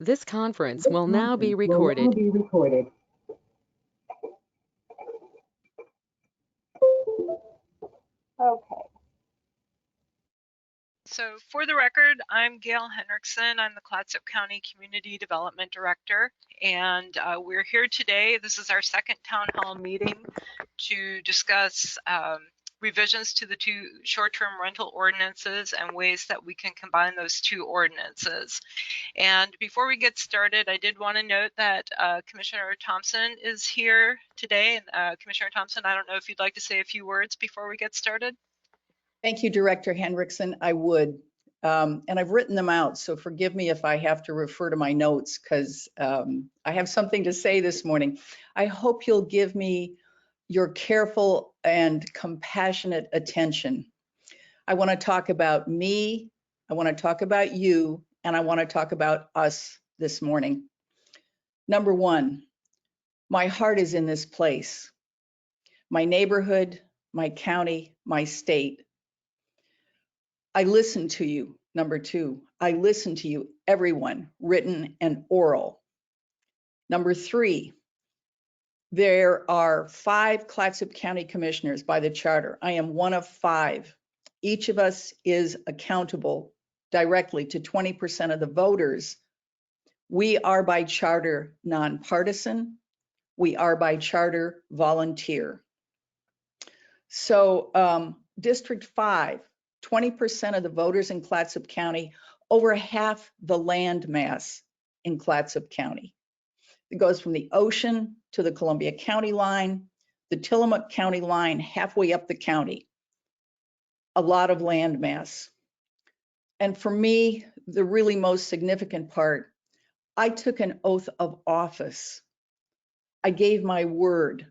This conference will now be recorded. Okay. So for the record, I'm Gail Henriksen. I'm the Clatsop County Community Development Director, and we're here today. This is our second town hall meeting to discuss revisions to the two short-term rental ordinances and ways that we can combine those two ordinances. And before we get started, I did want to note that Commissioner Thompson is here today. And Commissioner Thompson, I don't know if you'd like to say a few words before we get started. Thank you, Director Henriksen. I would, and I've written them out, so forgive me if I have to refer to my notes because I have something to say this morning. I hope you'll give me your careful and compassionate attention. I want to talk about me, I want to talk about you, and I want to talk about us this morning. Number one, my heart is in this place, my neighborhood, my county, my state. I listen to you. Number two, I listen to you, everyone, written and oral. Number three, there are 5 Clatsop County Commissioners by the charter. I am one of 5. Each of us is accountable directly to 20% of the voters. We are by charter nonpartisan. We are by charter volunteer. So District 5, 20% of the voters in Clatsop County, over half the land mass in Clatsop County. It goes from the ocean to the Columbia County line, the Tillamook County line, halfway up the county. A lot of land mass. And for me, the really most significant part, I took an oath of office. I gave my word.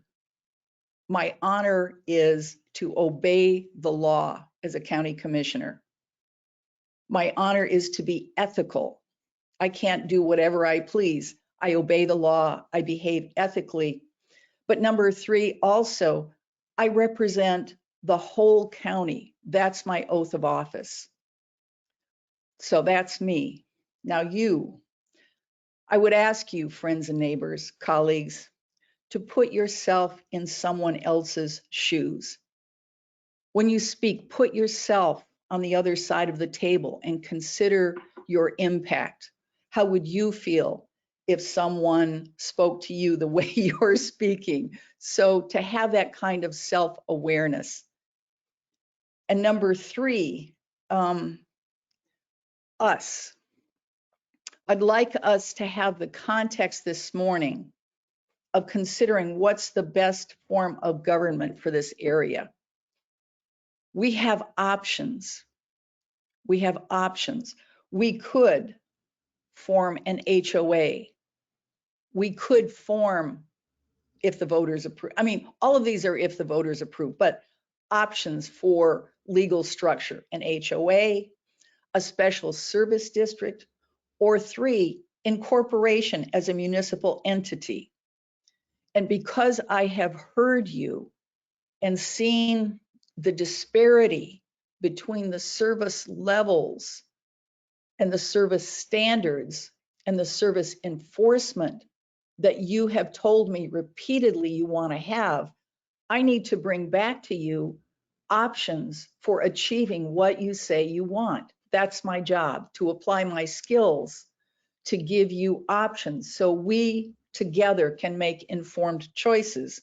My honor is to obey the law as a county commissioner. My honor is to be ethical. I can't do whatever I please. I obey the law. I behave ethically. But number 3, also, I represent the whole county. That's my oath of office. So that's me. Now you, I would ask you, friends and neighbors, colleagues, to put yourself in someone else's shoes. When you speak, put yourself on the other side of the table and consider your impact. How would you feel if someone spoke to you the way you're speaking? So to have that kind of self-awareness. And number 3, us. I'd like us to have the context this morning of considering what's the best form of government for this area. We have options. We have options. We could form an HOA. We could form, if the voters approve. I mean, all of these are if the voters approve, but options for legal structure, an HOA, a special service district, or 3, incorporation as a municipal entity. And because I have heard you and seen the disparity between the service levels and the service standards and the service enforcement that you have told me repeatedly you want to have, I need to bring back to you options for achieving what you say you want. That's my job, to apply my skills to give you options so we together can make informed choices.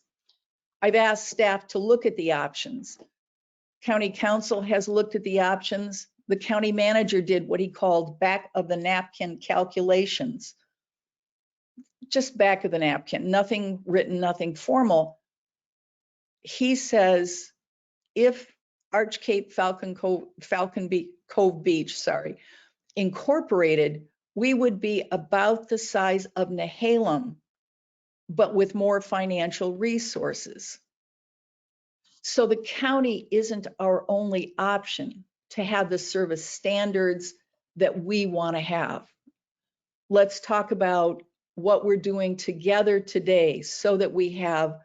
I've asked staff to look at the options. County Council has looked at the options. The county manager did what he called back of the napkin calculations. Just back of the napkin, nothing written, nothing formal. He says if Arch Cape Cove Beach, incorporated, we would be about the size of Nehalem, but with more financial resources. So the county isn't our only option to have the service standards that we want to have. Let's talk about what we're doing together today so that we have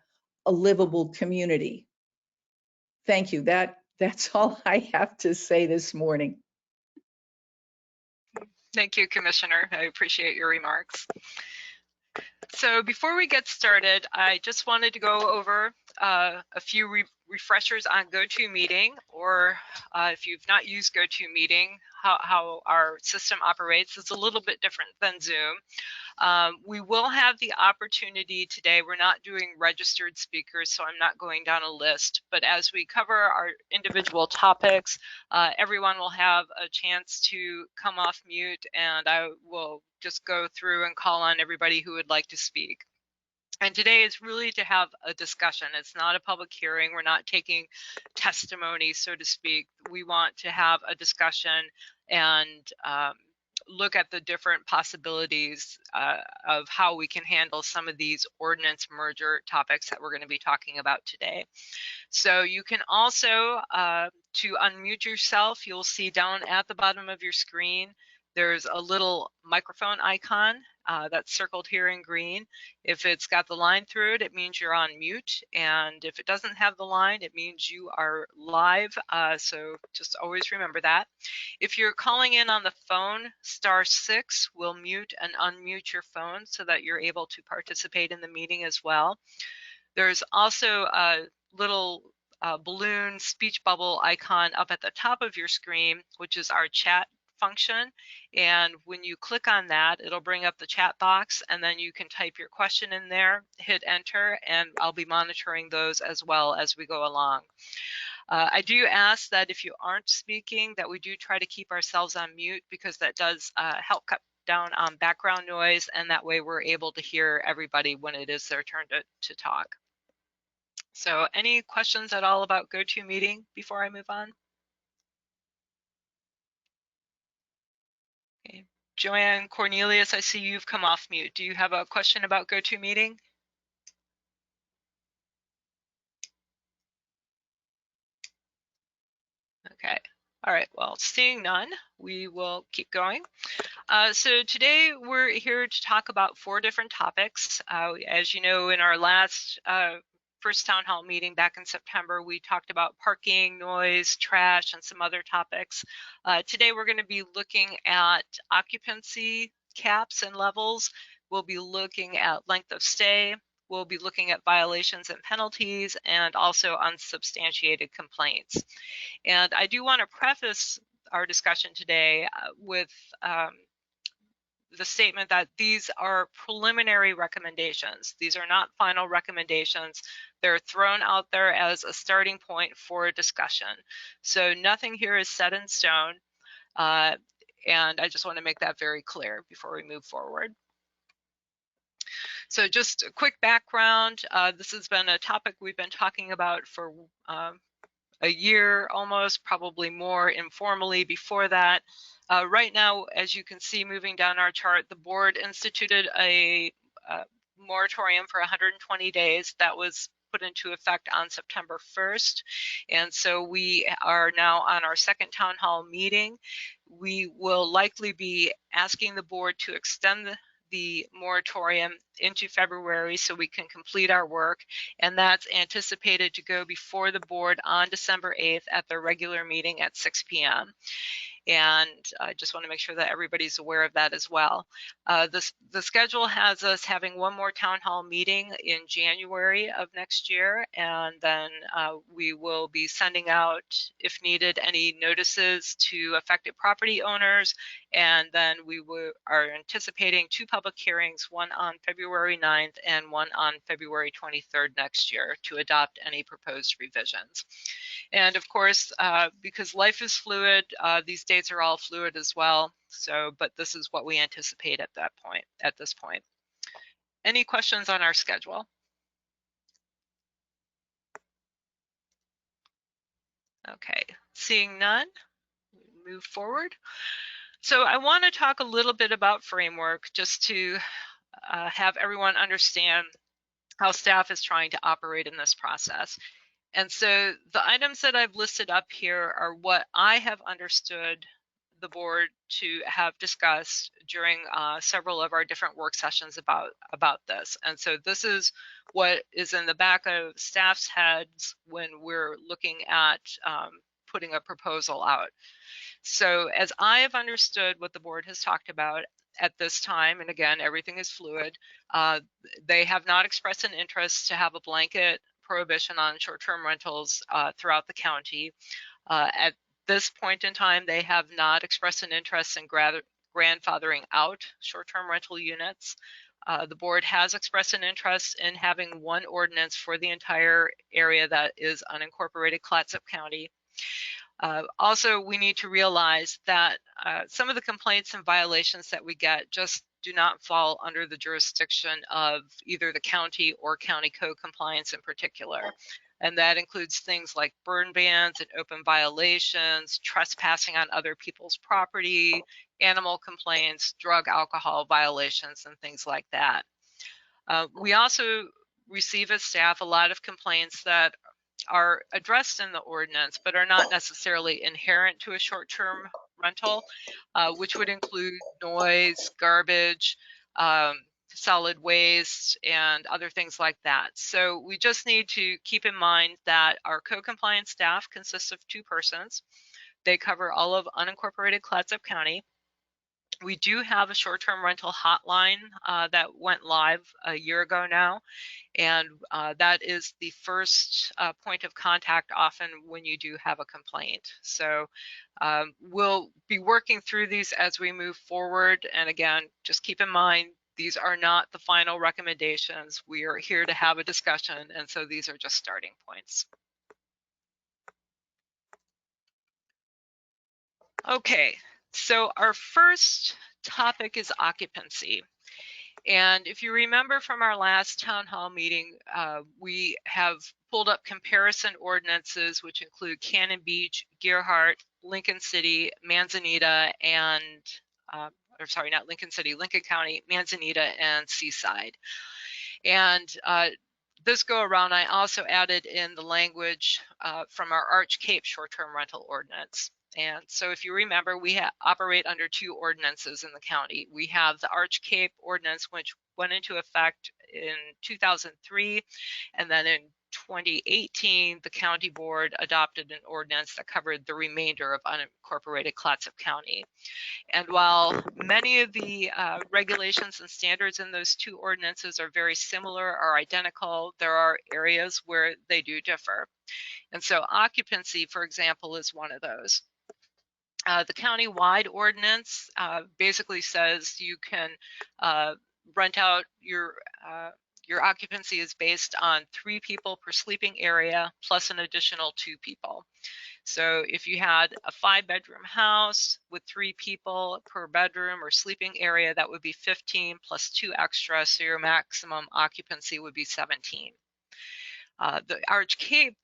a livable community. Thank you. That's all I have to say this morning. Thank you, Commissioner. I appreciate your remarks. So before we get started, I just wanted to go over a few refreshers on GoToMeeting, or if you've not used GoToMeeting, how our system operates. It's a little bit different than Zoom. We will have the opportunity today, we're not doing registered speakers, so I'm not going down a list, but as we cover our individual topics, everyone will have a chance to come off mute, and I will just go through and call on everybody who would like to speak. And today is really to have a discussion. It's not a public hearing. We're not taking testimony, so to speak. We want to have a discussion and look at the different possibilities of how we can handle some of these ordinance merger topics that we're going to be talking about today. So you can also, to unmute yourself, you'll see down at the bottom of your screen, there's a little microphone icon that's circled here in green. If it's got the line through it, it means you're on mute. And if it doesn't have the line, it means you are live. So just always remember that. If you're calling in on the phone, *6 will mute and unmute your phone so that you're able to participate in the meeting as well. There's also a little balloon speech bubble icon up at the top of your screen, which is our chat function. And when you click on that, it'll bring up the chat box, and then you can type your question in there, hit enter, and I'll be monitoring those as well as we go along. I do ask that if you aren't speaking, that we do try to keep ourselves on mute, because that does help cut down on background noise, and that way we're able to hear everybody when it is their turn to talk. So any questions at all about GoToMeeting before I move on? Okay. Joanne Cornelius, I see you've come off mute. Do you have a question about GoToMeeting? Okay. All right, well, seeing none, we will keep going. So today we're here to talk about 4 different topics. As you know, in our last first town hall meeting back in September, we talked about parking, noise, trash, and some other topics. Today we're going to be looking at occupancy caps and levels. We'll be looking at length of stay. We'll be looking at violations and penalties, and also unsubstantiated complaints. And I do want to preface our discussion today with the statement that these are preliminary recommendations. These are not final recommendations. They're thrown out there as a starting point for a discussion. So nothing here is set in stone. And I just want to make that very clear before we move forward. So just a quick background. This has been a topic we've been talking about for a year almost, probably more informally before that. Right now, as you can see moving down our chart, the board instituted a moratorium for 120 days that was put into effect on September 1st. And so we are now on our second town hall meeting. We will likely be asking the board to extend the moratorium into February so we can complete our work, and that's anticipated to go before the board on December 8th at their regular meeting at 6 p.m. And I just want to make sure that everybody's aware of that as well. The schedule has us having one more town hall meeting in January of next year, and then we will be sending out, if needed, any notices to affected property owners. And then we are anticipating 2 public hearings, one on February 9th and one on February 23rd next year, to adopt any proposed revisions. And of course, because life is fluid, these dates are all fluid as well. So, but this is what we anticipate at this point. Any questions on our schedule? Okay, seeing none, move forward. So I want to talk a little bit about framework, just to have everyone understand how staff is trying to operate in this process. And so the items that I've listed up here are what I have understood the board to have discussed during several of our different work sessions about this. And so this is what is in the back of staff's heads when we're looking at putting a proposal out. So as I have understood what the board has talked about at this time, and again, everything is fluid, they have not expressed an interest to have a blanket prohibition on short-term rentals throughout the county. At this point in time, they have not expressed an interest in grandfathering out short-term rental units. The board has expressed an interest in having one ordinance for the entire area that is unincorporated Clatsop County. Also, we need to realize that some of the complaints and violations that we get just do not fall under the jurisdiction of either the county or county code compliance in particular. And that includes things like burn bans and open violations, trespassing on other people's property, animal complaints, drug, alcohol violations, and things like that. We also receive as staff a lot of complaints that are addressed in the ordinance, but are not necessarily inherent to a short-term rental, which would include noise, garbage, solid waste, and other things like that. So we just need to keep in mind that our code compliance staff consists of 2 persons. They cover all of unincorporated Clatsop County. We do have a short-term rental hotline that went live a year ago now, and that is the first point of contact often when you do have a complaint. So we'll be working through these as we move forward. And again, just keep in mind, these are not the final recommendations. We are here to have a discussion, and so these are just starting points. Okay, so our first topic is occupancy. And if you remember from our last town hall meeting, we have pulled up comparison ordinances, which include Cannon Beach, Gerhardt, Lincoln City, Manzanita, and, or sorry, not Lincoln City, Lincoln County, Manzanita, and Seaside. And this go around, I also added in the language from our Arch Cape short-term rental ordinance. And so if you remember, we operate under 2 ordinances in the county. We have the Arch Cape ordinance, which went into effect in 2003, and then in 2018, the county board adopted an ordinance that covered the remainder of unincorporated Clatsop County. And while many of the regulations and standards in those 2 ordinances are very similar or identical, there are areas where they do differ. And so occupancy, for example, is one of those. The county-wide ordinance basically says you can rent out your occupancy is based on 3 people per sleeping area plus an additional 2 people. So if you had a 5-bedroom house with 3 people per bedroom or sleeping area, that would be 15 plus 2 extra, so your maximum occupancy would be 17. The Arch Cape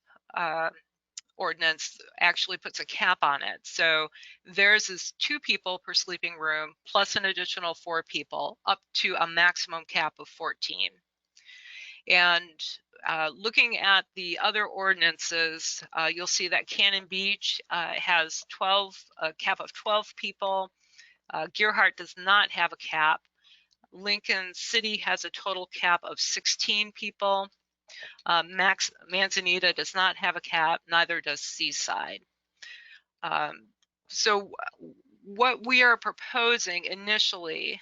ordinance actually puts a cap on it. So theirs is 2 people per sleeping room plus an additional 4 people up to a maximum cap of 14. And looking at the other ordinances, you'll see that Cannon Beach has a cap of 12 people. Gerhardt does not have a cap. Lincoln City has a total cap of 16 people. Manzanita does not have a cap, neither does Seaside. So what we are proposing initially,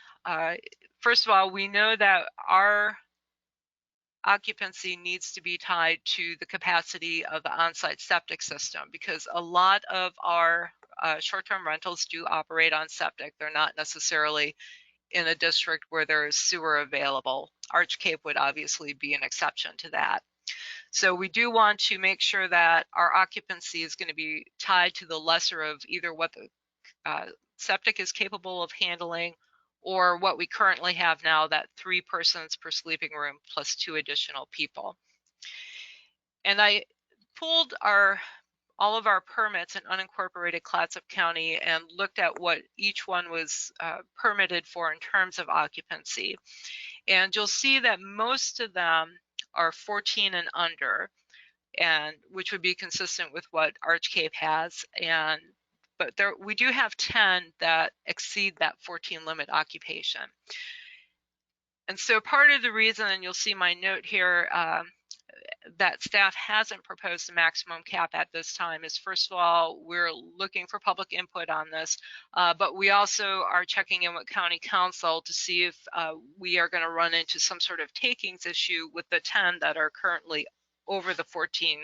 first of all, we know that our occupancy needs to be tied to the capacity of the on-site septic system, because a lot of our short-term rentals do operate on septic. They're not necessarily in a district where there is sewer available. Arch Cape would obviously be an exception to that. So we do want to make sure that our occupancy is going to be tied to the lesser of either what the septic is capable of handling or what we currently have now, that 3 persons per sleeping room plus 2 additional people. And I pulled all of our permits in unincorporated Clatsop County and looked at what each one was permitted for in terms of occupancy. And you'll see that most of them are 14 and under, and which would be consistent with what Arch Cape has. But we do have 10 that exceed that 14 limit occupation. And so part of the reason, and you'll see my note here, that staff hasn't proposed a maximum cap at this time is, first of all, we're looking for public input on this, but we also are checking in with County Council to see if we are going to run into some sort of takings issue with the 10 that are currently over the 14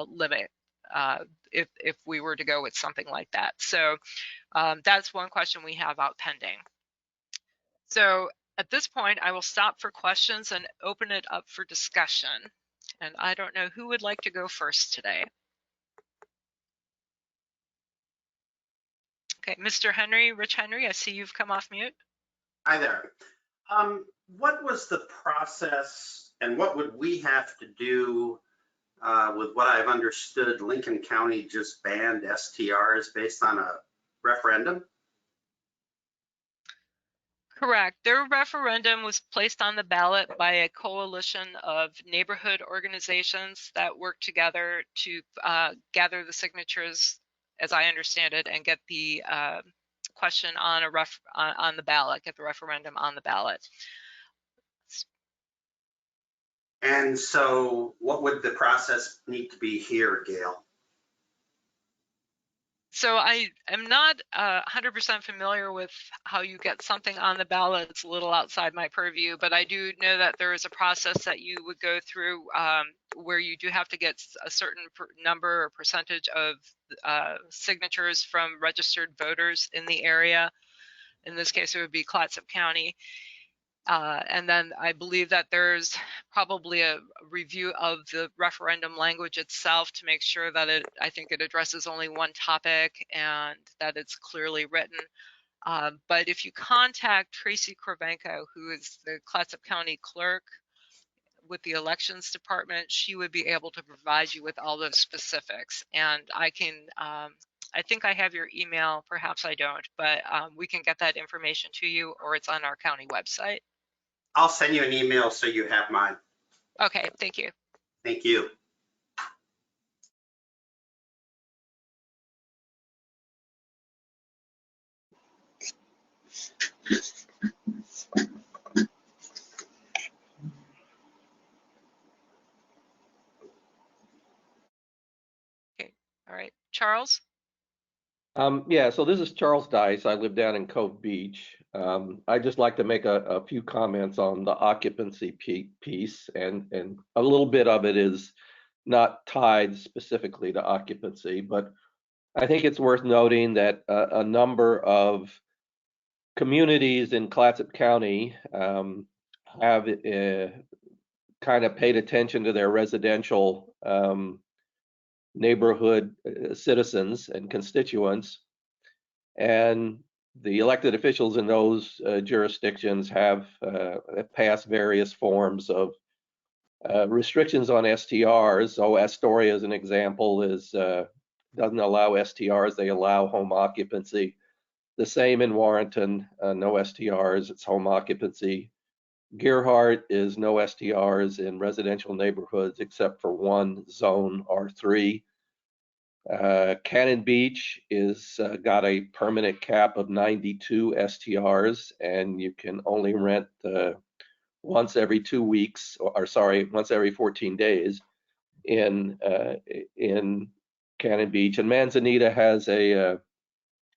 limit, if we were to go with something like that. So that's one question we have out pending. So at this point, I will stop for questions and open it up for discussion. And I don't know who would like to go first today. Okay, Mr. Henry, Rich Henry, I see you've come off mute. Hi there. What was the process and what would we have to do with what I've understood Lincoln County just banned STRs based on a referendum? Correct. Their referendum was placed on the ballot by a coalition of neighborhood organizations that work together to gather the signatures, as I understand it, and get the question on on the ballot, get the referendum on the ballot. And so what would the process need to be here, Gail? So I am not 100% familiar with how you get something on the ballot. It's a little outside my purview, but I do know that there is a process that you would go through where you do have to get a certain number or percentage of signatures from registered voters in the area. In this case, it would be Clatsop County. And then I believe that there's probably a review of the referendum language itself to make sure that I think it addresses only one topic and that it's clearly written. But if you contact Tracy Kravenko, who is the Clatsop County clerk with the elections department, she would be able to provide you with all those specifics. And I can, I think I have your email, perhaps I don't, but we can get that information to you, or it's on our county website. I'll send you an email so you have mine. Okay, thank you. Thank you. Okay, all right, Charles? Yeah, so this is Charles Dice. I live down in Cove Beach. I'd just like to make a few comments on the occupancy piece, and a little bit of it is not tied specifically to occupancy, but I think it's worth noting that a number of communities in Clatsop County have kind of paid attention to their residential neighborhood citizens and constituents, and the elected officials in those jurisdictions have passed various forms of restrictions on STRs. So Astoria, as an example, doesn't allow STRs, they allow home occupancy. The same in Warrenton, no STRs, it's home occupancy. Gerhardt is no STRs in residential neighborhoods except for one zone, R3. Cannon Beach is got a permanent cap of 92 STRs, and you can only rent once every 2 weeks, or sorry, once every 14 days in Cannon Beach. And Manzanita has a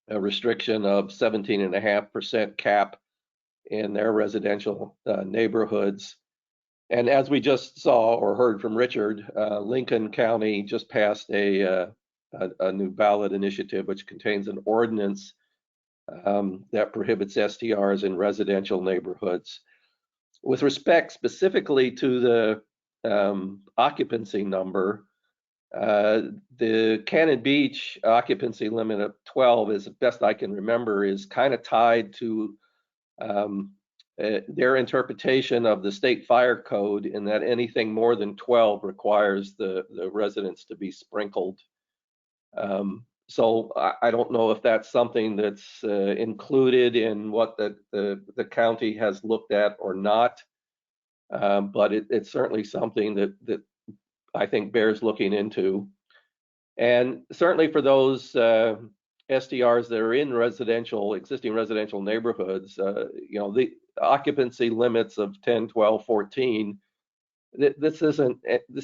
restriction of 17.5% cap in their residential neighborhoods. And as we just saw or heard from Richard, Lincoln County just passed a new ballot initiative which contains an ordinance that prohibits STRs in residential neighborhoods. With respect specifically to the occupancy number, the Cannon Beach occupancy limit of 12, as best I can remember, is kind of tied to their interpretation of the state fire code, in that anything more than 12 requires the residents to be sprinkled. So I don't know if that's something that's included in what the county has looked at or not, but it's certainly something that I think bears looking into. And certainly for those STRs that are in existing residential neighborhoods, you know, the occupancy limits of 10, 12, 14 This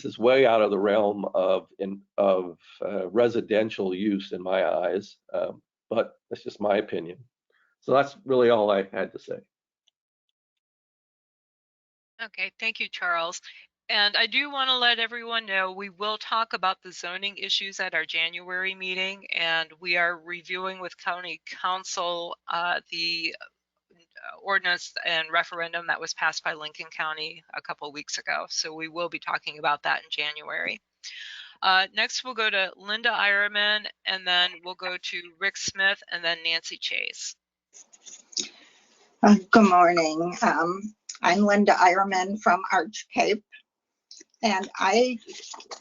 is way out of the realm of residential use in my eyes, but that's just my opinion. So that's really all I had to say. Okay, thank you, Charles. And I do want to let everyone know we will talk about the zoning issues at our January meeting, and we are reviewing with County Council the ordinance and referendum that was passed by Lincoln County a couple of weeks ago. So we will be talking about that in January. Next, we'll go to Linda Ironman, and then we'll go to Rick Smith, and then Nancy Chase. Good morning. I'm Linda Ironman from Arch Cape, and I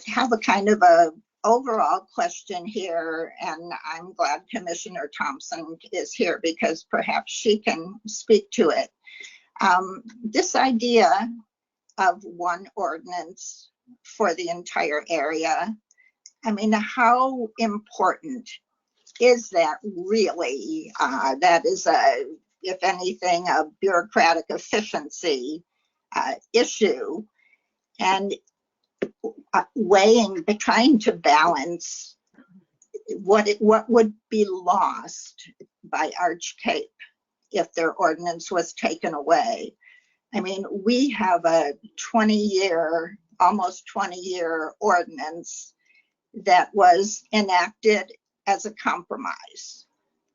have a kind of a overall question here, and I'm glad Commissioner Thompson is here because perhaps she can speak to it. This idea of one ordinance for the entire area, I mean, how important is that really? That is if anything, a bureaucratic efficiency issue, and trying to balance what would be lost by Arch Cape if their ordinance was taken away. I mean, we have a 20-year, almost 20-year ordinance that was enacted as a compromise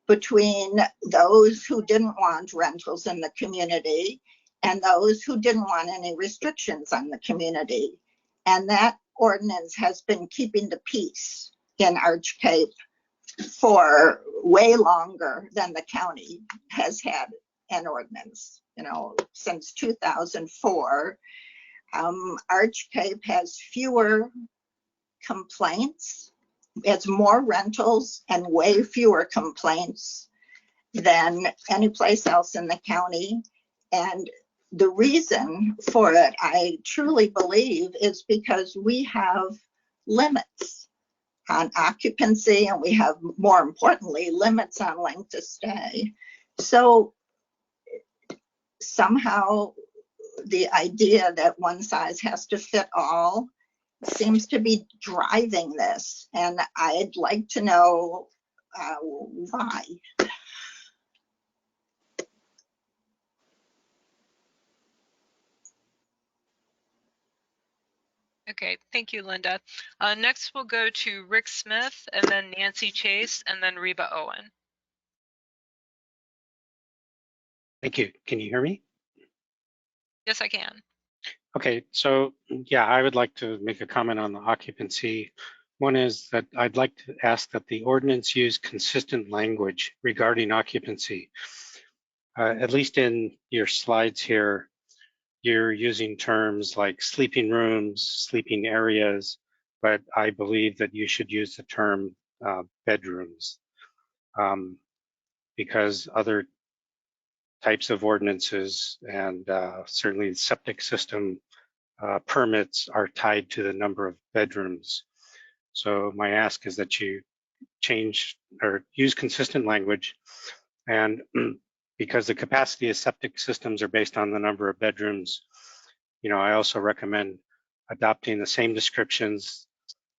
between those who didn't want rentals in the community and those who didn't want any restrictions on the community. And that ordinance has been keeping the peace in Arch Cape for way longer than the county has had an ordinance. You know, since 2004, Arch Cape has fewer complaints. It's more rentals and way fewer complaints than any place else in the county. And the reason for it, I truly believe, is because we have limits on occupancy, and we have, more importantly, limits on length of stay. So somehow the idea that one size has to fit all seems to be driving this, and I'd like to know why. Okay, thank you, Linda. Next, we'll go to Rick Smith, and then Nancy Chase, and then Reba Owen. Thank you. Can you hear me? Yes, I can. Okay, so yeah, I would like to make a comment on the occupancy. One is that I'd like to ask that the ordinance use consistent language regarding occupancy. At least in your slides here, you're using terms like sleeping rooms, sleeping areas, but I believe that you should use the term bedrooms, because other types of ordinances and certainly septic system permits are tied to the number of bedrooms. So my ask is that you change or use consistent language, and because the capacity of septic systems are based on the number of bedrooms, you know, I also recommend adopting the same descriptions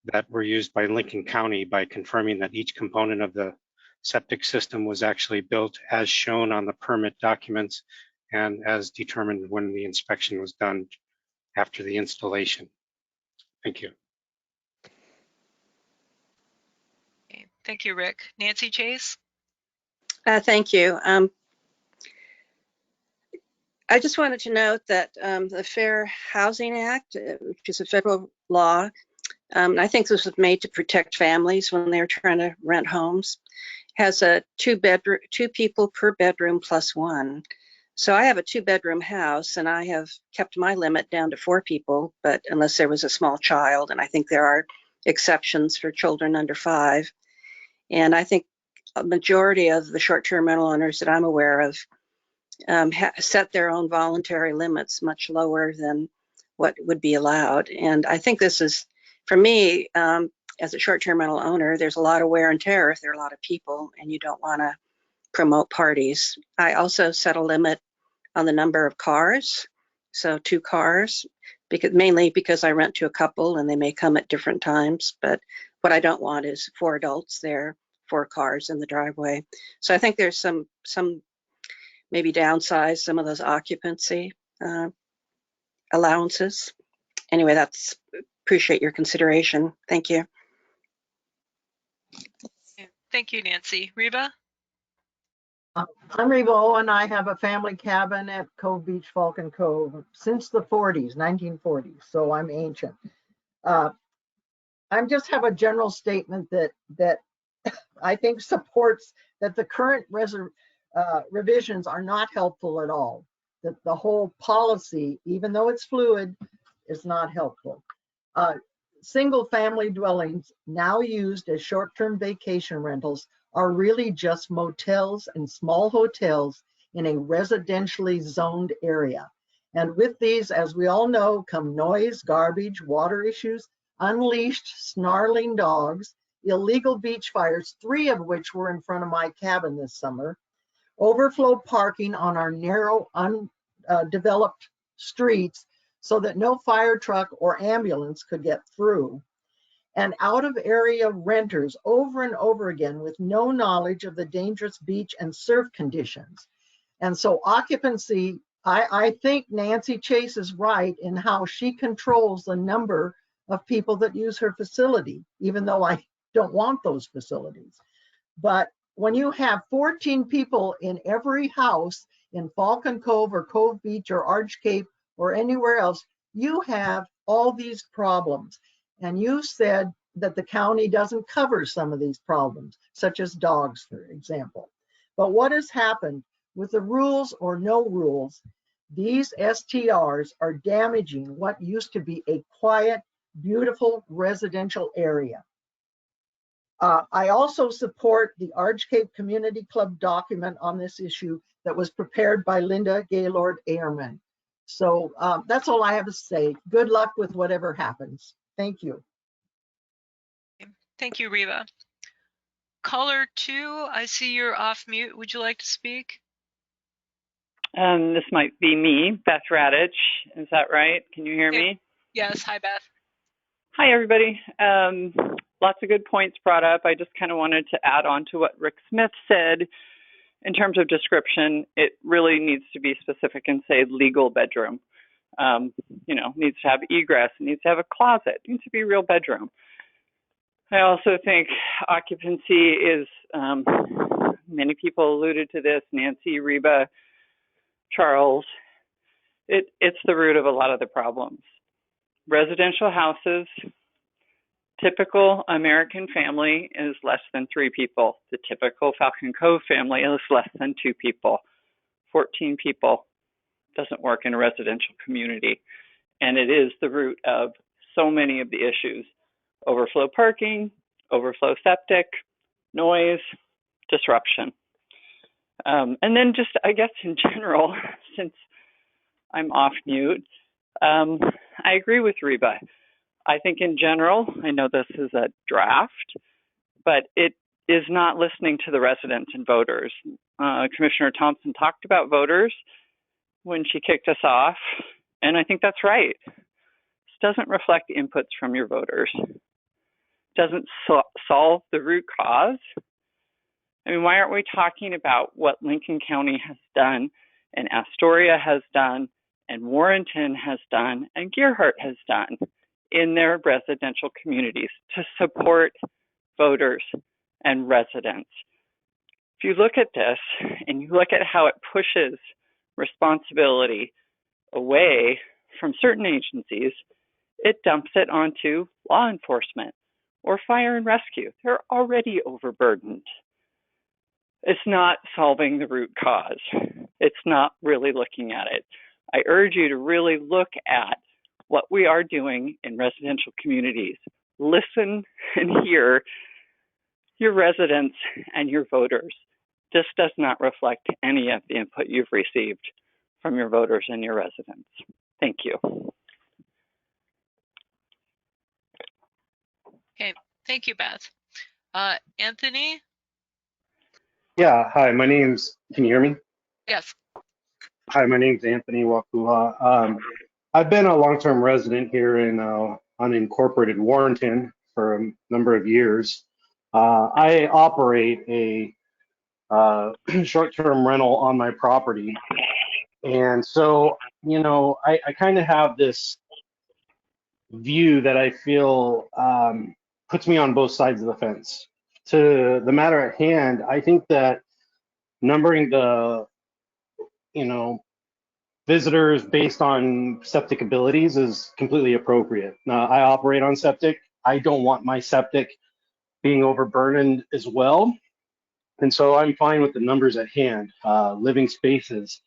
that were used by Lincoln County by confirming that each component of the septic system was actually built as shown on the permit documents and as determined when the inspection was done after the installation. Thank you. Okay, thank you, Rick. Nancy Chase? Thank you. I just wanted to note that the Fair Housing Act, which is a federal law, I think this was made to protect families when they're trying to rent homes, has a two people per bedroom plus one. So I have a 2-bedroom house, and I have kept my limit down to 4 people, but unless there was a small child, and I think there are exceptions for children under 5. And I think a majority of the short-term rental owners that I'm aware of set their own voluntary limits much lower than what would be allowed. And I think this is, for me, as a short-term rental owner, there's a lot of wear and tear if there are a lot of people and you don't want to promote parties. I also set a limit on the number of cars, so 2 cars, mainly because I rent to a couple and they may come at different times. But what I don't want is 4 adults there, 4 cars in the driveway. So I think there's some maybe downsize some of those occupancy allowances. Anyway, appreciate your consideration. Thank you. Thank you, Nancy. Reba? I'm Reba Owen. I have a family cabin at Cove Beach, Falcon Cove since the 1940s, so I'm ancient. I just have a general statement that I think supports that the current revisions are not helpful at all. That the whole policy, even though it's fluid, is not helpful. Single family dwellings now used as short-term vacation rentals are really just motels and small hotels in a residentially zoned area. And with these, as we all know, come noise, garbage, water issues, unleashed snarling dogs, illegal beach fires, 3 of which were in front of my cabin this summer, overflow parking on our narrow, undeveloped streets so that no fire truck or ambulance could get through, and out of area renters over and over again with no knowledge of the dangerous beach and surf conditions. And so occupancy, I think Nancy Chase is right in how she controls the number of people that use her facility, even though I don't want those facilities. But when you have 14 people in every house in Falcon Cove or Cove Beach or Arch Cape or anywhere else, you have all these problems. And you said that the county doesn't cover some of these problems, such as dogs, for example. But what has happened with the rules or no rules, these STRs are damaging what used to be a quiet, beautiful residential area. I also support the Arch Cape Community Club document on this issue that was prepared by Linda Gaylord Ehrman. So that's all I have to say. Good luck with whatever happens. Thank you. Thank you, Reba. Caller 2, I see you're off mute. Would you like to speak? This might be me, Beth Radich. Is that right? Can you hear me? Yes. Hi, Beth. Hi, everybody. Lots of good points brought up. I just kind of wanted to add on to what Rick Smith said. In terms of description, it really needs to be specific and say legal bedroom. Needs to have egress, needs to have a closet, needs to be a real bedroom. I also think occupancy is, many people alluded to this, Nancy, Reba, Charles, it's the root of a lot of the problems. Residential houses, typical American family is less than 3 people. The typical Falcon Cove family is less than 2 people. 14 people doesn't work in a residential community. And it is the root of so many of the issues: overflow parking, overflow septic, noise, disruption. And then just, I guess in general, since I'm off mute, I agree with Reba. I think in general, I know this is a draft, but it is not listening to the residents and voters. Commissioner Thompson talked about voters when she kicked us off, and I think that's right. This doesn't reflect inputs from your voters. It doesn't solve the root cause. I mean, why aren't we talking about what Lincoln County has done and Astoria has done and Warrenton has done and Gerhardt has done in their residential communities to support voters and residents? If you look at this and you look at how it pushes responsibility away from certain agencies, it dumps it onto law enforcement or fire and rescue. They're already overburdened. It's not solving the root cause. It's not really looking at it. I urge you to really look at what we are doing in residential communities. Listen and hear your residents and your voters. This does not reflect any of the input you've received from your voters and your residents. Thank you. Okay, thank you, Beth. Anthony? Yeah, hi, can you hear me? Yes. Hi, my name's Anthony Wakula. I've been a long-term resident here in unincorporated Warrenton for a number of years. I operate a short-term rental on my property. And so, I kind of have this view that I feel puts me on both sides of the fence. To the matter at hand, I think that numbering the, visitors based on septic abilities is completely appropriate. I operate on septic. I don't want my septic being overburdened as well. And so I'm fine with the numbers at hand, living spaces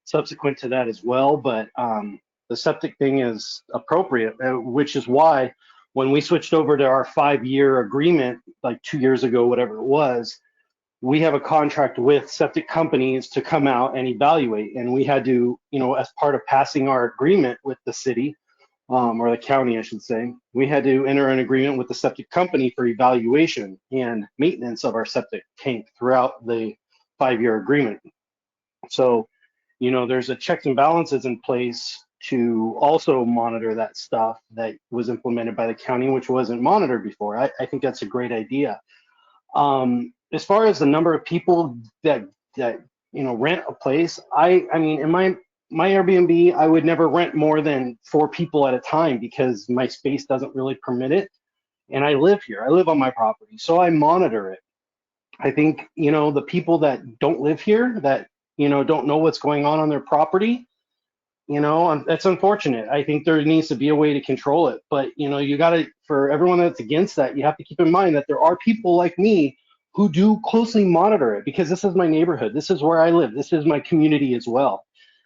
subsequent to that as well. But the septic thing is appropriate, which is why when we switched over to our 5-year agreement, like 2 years ago, whatever it was, we have a contract with septic companies to come out and evaluate. And we had to, as part of passing our agreement with the city, or the county, I should say, we had to enter an agreement with the septic company for evaluation and maintenance of our septic tank throughout the 5-year agreement. So, there's a checks and balances in place to also monitor that stuff that was implemented by the county, which wasn't monitored before. I think that's a great idea. As far as the number of people that rent a place, I mean, in my Airbnb, I would never rent more than 4 people at a time because my space doesn't really permit it. And I live here. I live on my property, so I monitor it. I think, the people that don't live here, that, don't know what's going on their property, that's unfortunate. I think there needs to be a way to control it. But, you got to, for everyone that's against that, you have to keep in mind that there are people like me who do closely monitor it, because this is my neighborhood. This is where I live. This is my community as well.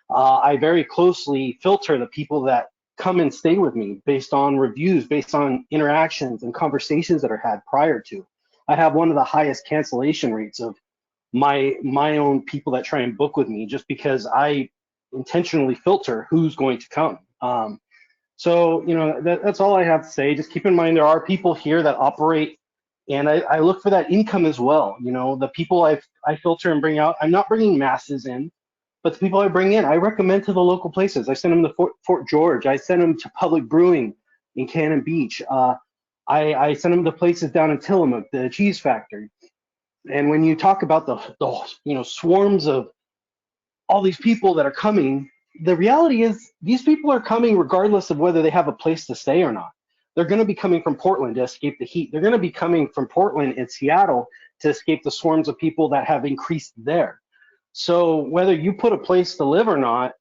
I very closely filter the people that come and stay with me based on reviews, based on interactions and conversations that are had prior to. I have one of the highest cancellation rates of my own people that try and book with me, just because I intentionally filter who's going to come. So, that's all I have to say. Just keep in mind, there are people here that operate, and I look for that income as well. The people I filter and bring out, I'm not bringing masses in, but the people I bring in, I recommend to the local places. I send them to Fort George. I send them to Public Brewing in Cannon Beach. I send them to places down in Tillamook, the cheese factory. And when you talk about the swarms of all these people that are coming, the reality is these people are coming regardless of whether they have a place to stay or not. They're going to be coming from Portland to escape the heat. They're going to be coming from Portland and Seattle to escape the swarms of people that have increased there. So whether you put a place to live or not,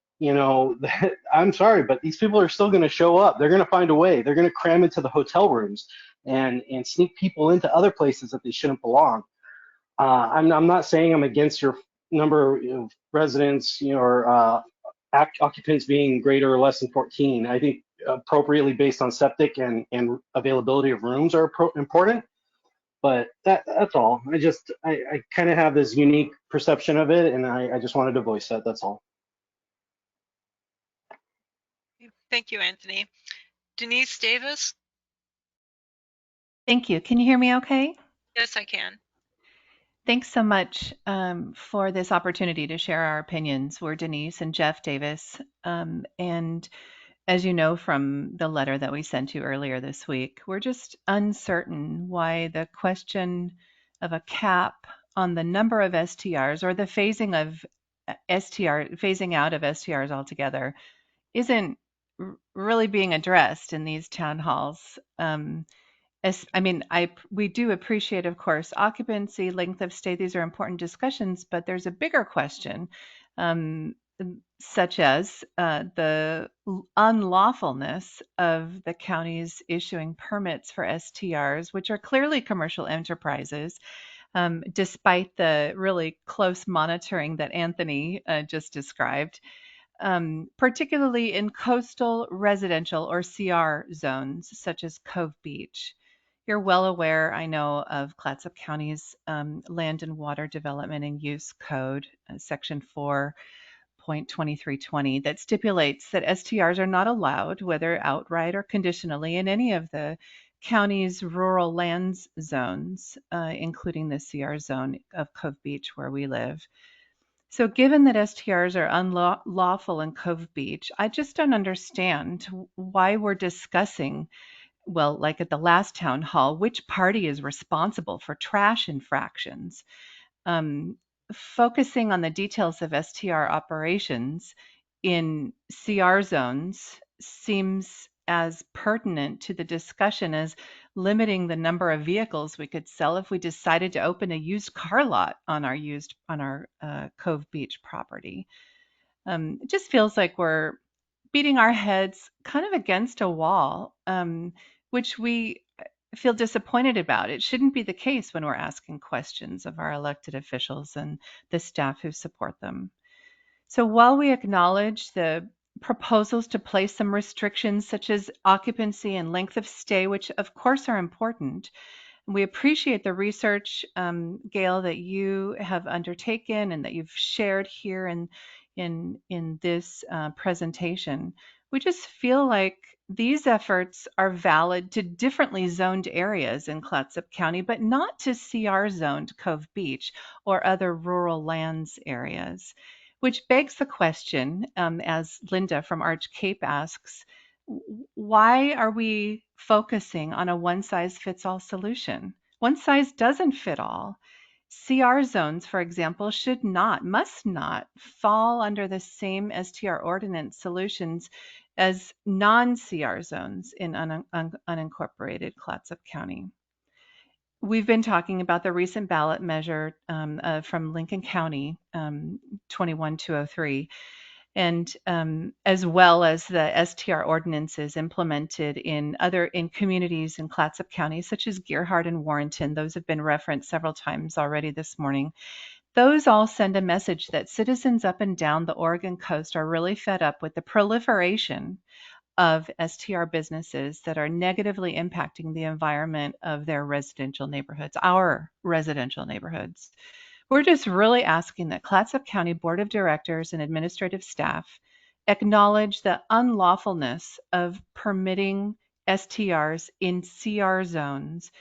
I'm sorry, but these people are still going to show up. They're going to find a way. They're going to cram into the hotel rooms and sneak people into other places that they shouldn't belong. I'm not saying I'm against your number of residents, or occupants being greater or less than 14. I think appropriately based on septic and availability of rooms are important. But that's all. I kind of have this unique perception of it, and I just wanted to voice that. That's all. Thank you, Anthony. Denise Davis? Thank you. Can you hear me okay? Yes, I can. Thanks so much for this opportunity to share our opinions. We're Denise and Jeff Davis. And as you know from the letter that we sent you earlier this week, we're just uncertain why the question of a cap on the number of STRs, or the phasing out of STRs altogether, isn't really being addressed in these town halls. We do appreciate, of course, occupancy, length of stay. These are important discussions, but there's a bigger question, such as the unlawfulness of the counties issuing permits for STRs, which are clearly commercial enterprises, despite the really close monitoring that Anthony just described. Particularly in coastal residential or CR zones, such as Cove Beach. You're well aware, I know, of Clatsop County's Land and Water Development and Use Code, Section 4.2320, that stipulates that STRs are not allowed, whether outright or conditionally, in any of the county's rural lands zones, including the CR zone of Cove Beach where we live. So given that STRs are unlawful in Cove Beach, I just don't understand why we're discussing, well, like at the last town hall, which party is responsible for trash infractions. Focusing on the details of STR operations in CR zones seems as pertinent to the discussion as limiting the number of vehicles we could sell if we decided to open a used car lot on our Cove Beach property. It just feels like we're beating our heads kind of against a wall, which we feel disappointed about. It shouldn't be the case when we're asking questions of our elected officials and the staff who support them. So while we acknowledge the proposals to place some restrictions such as occupancy and length of stay, which of course are important, we appreciate the research, Gail, that you have undertaken and that you've shared here in this presentation. We just feel like these efforts are valid to differently zoned areas in Clatsop County, but not to CR zoned Cove Beach or other rural lands areas, which begs the question, as Linda from Arch Cape asks, why are we focusing on a one-size-fits-all solution? One size doesn't fit all. CR zones, for example, must not fall under the same STR ordinance solutions as non-CR zones in unincorporated Clatsop County. We've been talking about the recent ballot measure from Lincoln County, 21203, and as well as the STR ordinances implemented in communities in Clatsop County, such as Gerhart and Warrenton. Those have been referenced several times already this morning. Those all send a message that citizens up and down the Oregon coast are really fed up with the proliferation of STR businesses that are negatively impacting the environment of their residential neighborhoods, our residential neighborhoods. We're just really asking that Clatsop County Board of Directors and administrative staff acknowledge the unlawfulness of permitting STRs in CR zones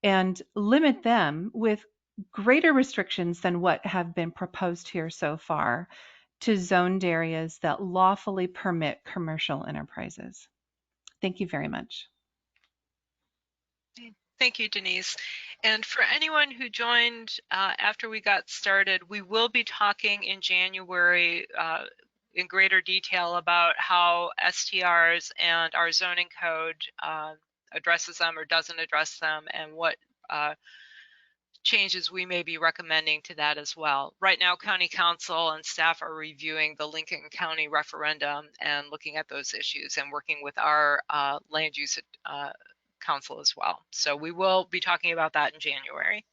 and limit them with greater restrictions than what have been proposed here so far to zoned areas that lawfully permit commercial enterprises. Thank you very much. Thank you, Denise. And for anyone who joined after we got started, we will be talking in January in greater detail about how STRs and our zoning code addresses them or doesn't address them, and what changes we may be recommending to that as well. Right now, County Council and staff are reviewing the Lincoln County referendum and looking at those issues and working with our land use council as well. So we will be talking about that in January.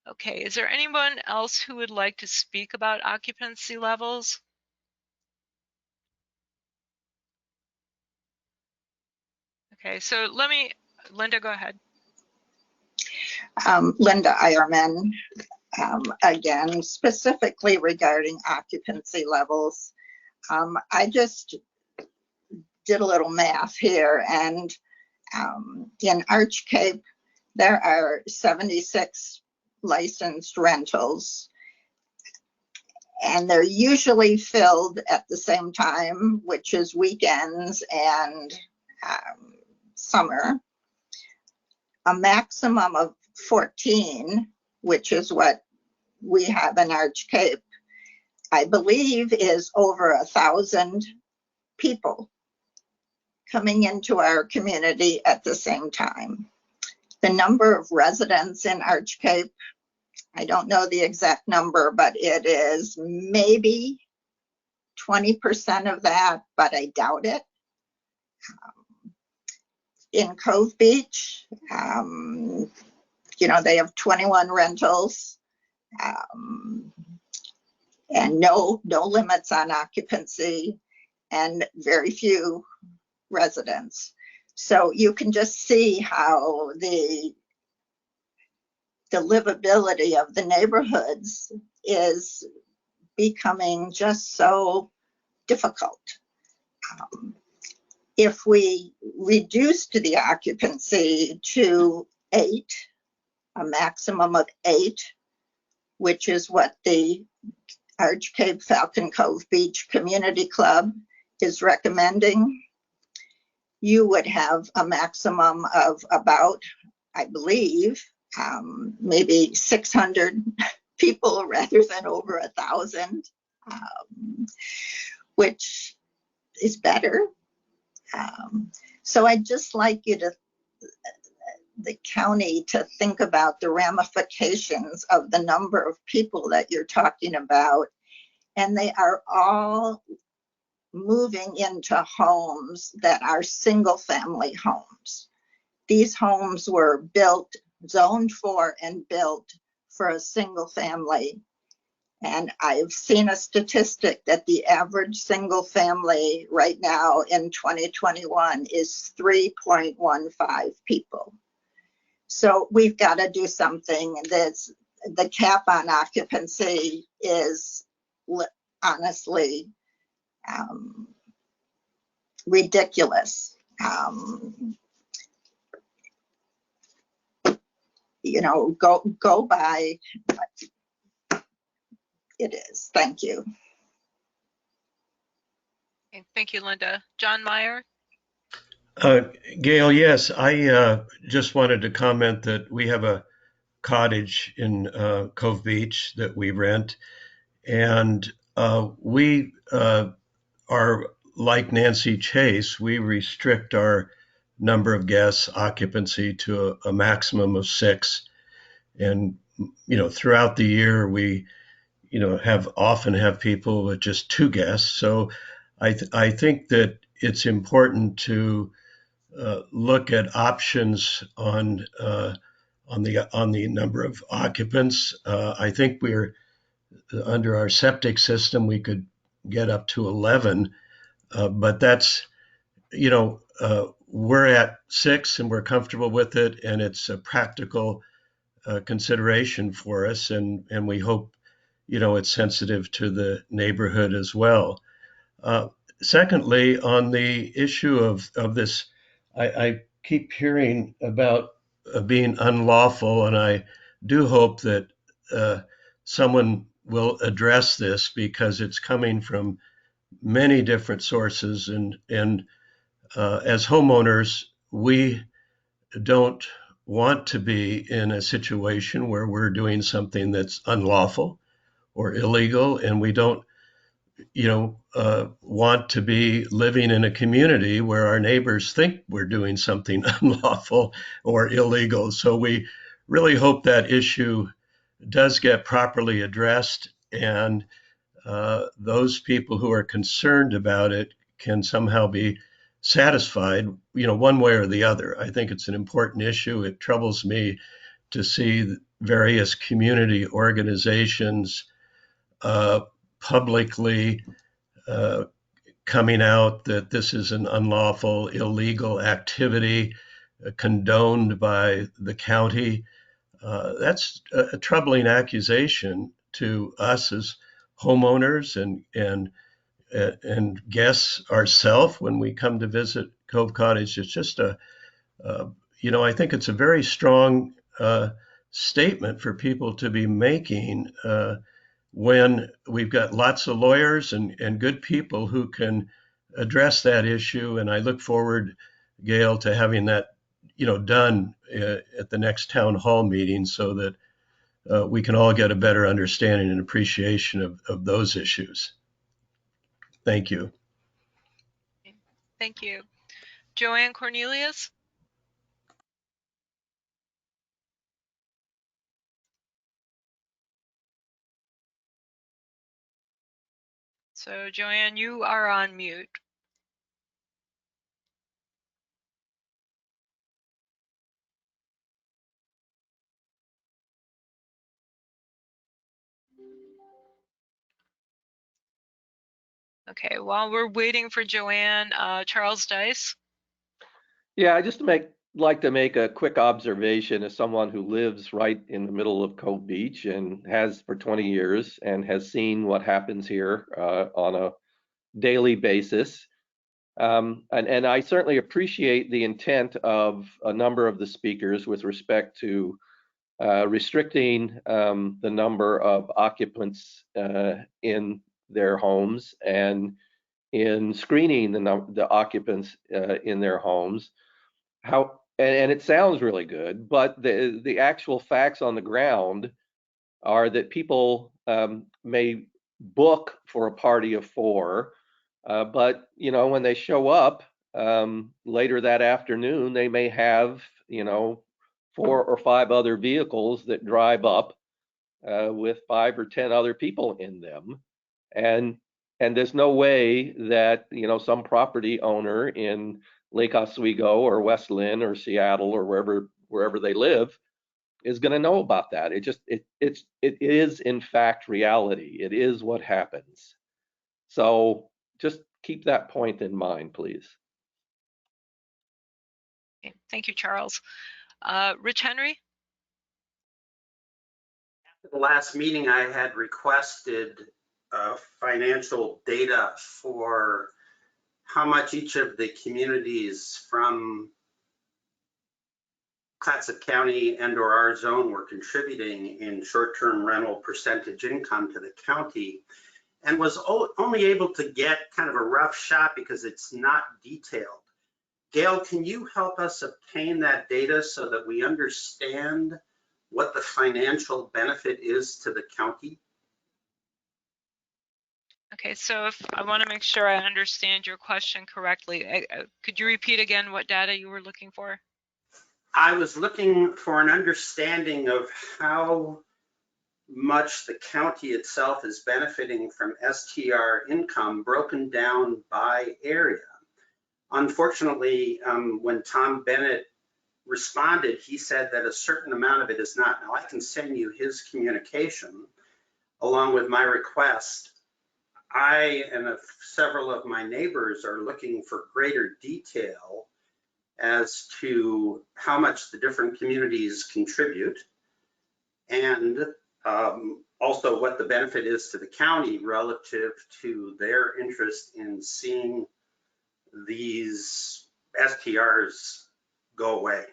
Okay, is there anyone else who would like to speak about occupancy levels? Okay, so Linda, go ahead. Linda Ironman, again, specifically regarding occupancy levels. I just did a little math here, and in Arch Cape, there are 76 licensed rentals, and they're usually filled at the same time, which is weekends and summer. A maximum of 14, which is what we have in Arch Cape, I believe is over 1,000 people coming into our community at the same time. The number of residents in Arch Cape, I don't know the exact number, but it is maybe 20% of that, but I doubt it. In Cove Beach, they have 21 rentals and no limits on occupancy and very few residents. So you can just see how the livability of the neighborhoods is becoming just so difficult. If we reduced the occupancy to 8, a maximum of 8, which is what the Arch Cape Falcon Cove Beach Community Club is recommending, you would have a maximum of about, I believe, maybe 600 people rather than over 1,000, which is better. So I'd just like you to, the county, to think about the ramifications of the number of people that you're talking about. And they are all moving into homes that are single family homes. These homes were built, zoned for and built for a single family. And I've seen a statistic that the average single family right now in 2021 is 3.15 people. So we've got to do something. That's the cap on occupancy is honestly ridiculous. You know, go by. It is. Thank you. Okay, thank you, Linda. John Meyer. Gail, yes, I just wanted to comment that we have a cottage in Cove Beach that we rent, and we are like Nancy Chase. We restrict our number of guests occupancy to a maximum of 6, and throughout the year we often have people with just 2 guests. So I think that it's important to look at options on the number of occupants. I think we're under our septic system we could get up to 11, but that's we're at 6 and we're comfortable with it, and it's a practical consideration for us, and we hope it's sensitive to the neighborhood as well. Secondly, on the issue of this, I keep hearing about being unlawful, and I do hope that someone will address this, because it's coming from many different sources, and as homeowners, we don't want to be in a situation where we're doing something that's unlawful or illegal, and we don't want to be living in a community where our neighbors think we're doing something unlawful or illegal. So we really hope that issue does get properly addressed, and those people who are concerned about it can somehow be satisfied, one way or the other. I think it's an important issue. It troubles me to see various community organizations publicly coming out that this is an unlawful, illegal activity condoned by the county. That's a troubling accusation to us as homeowners and guests ourselves when we come to visit Cove Cottage. It's just I think it's a very strong statement for people to be making when we've got lots of lawyers and good people who can address that issue. And I look forward, Gail, to having that done at the next town hall meeting, so that we can all get a better understanding and appreciation of those issues. Thank you. Thank you. Joanne Cornelius. So Joanne, you are on mute. Okay, while we're waiting for Joanne, Charles Dice. Yeah, I just like to make a quick observation as someone who lives right in the middle of Cove Beach and has for 20 years and has seen what happens here on a daily basis. And I certainly appreciate the intent of a number of the speakers with respect to restricting the number of occupants in their homes and in screening the occupants in their homes. And it sounds really good, but the actual facts on the ground are that people may book for a party of 4, but when they show up later that afternoon, they may have 4 or 5 other vehicles that drive up with 5 or 10 other people in them, and there's no way that some property owner in Lake Oswego or West Lynn or Seattle or wherever they live is going to know about that. It is in fact reality. It is what happens. So just keep that point in mind, please. Okay, thank you, Charles. Rich Henry? At the last meeting, I had requested financial data for how much each of the communities from Clatsop County and or our zone were contributing in short-term rental percentage income to the county, and was only able to get kind of a rough shot because it's not detailed. Gail, can you help us obtain that data so that we understand what the financial benefit is to the county? Okay, so if I want to make sure I understand your question correctly, could you repeat again what data you were looking for? I was looking for an understanding of how much the county itself is benefiting from STR income broken down by area. Unfortunately, when Tom Bennett responded, he said that a certain amount of it is not. Now I can send you his communication along with my request. I and several of my neighbors are looking for greater detail as to how much the different communities contribute, and also what the benefit is to the county relative to their interest in seeing these STRs go away.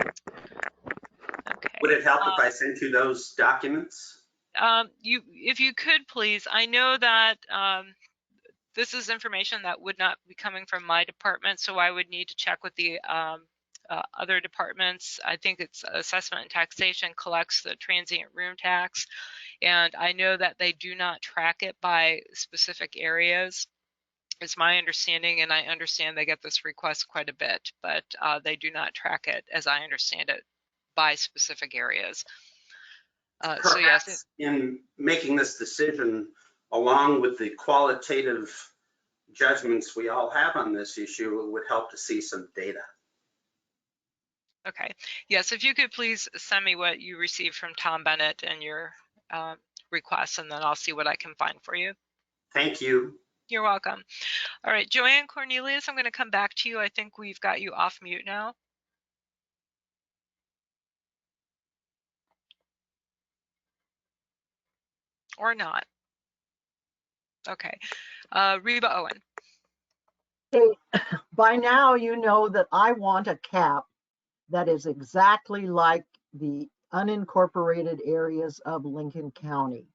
Okay. Would it help if I sent you those documents? If you could, please. I know that this is information that would not be coming from my department, so I would need to check with the other departments. I think it's assessment and taxation collects the transient room tax, and I know that they do not track it by specific areas. It's my understanding, and I understand they get this request quite a bit, but they do not track it, as I understand it, by specific areas. So yes, in making this decision, along with the qualitative judgments we all have on this issue, it would help to see some data. okay. Yes, if you could please send me what you received from Tom Bennett and your requests, and then I'll see what I can find for you. Thank you. You're welcome. All right, Joanne Cornelius, I'm going to come back to you. I think we've got you off mute now. Or not. Okay. Reba Owen. Hey, by now you know that I want a cap that is exactly like the unincorporated areas of Lincoln County.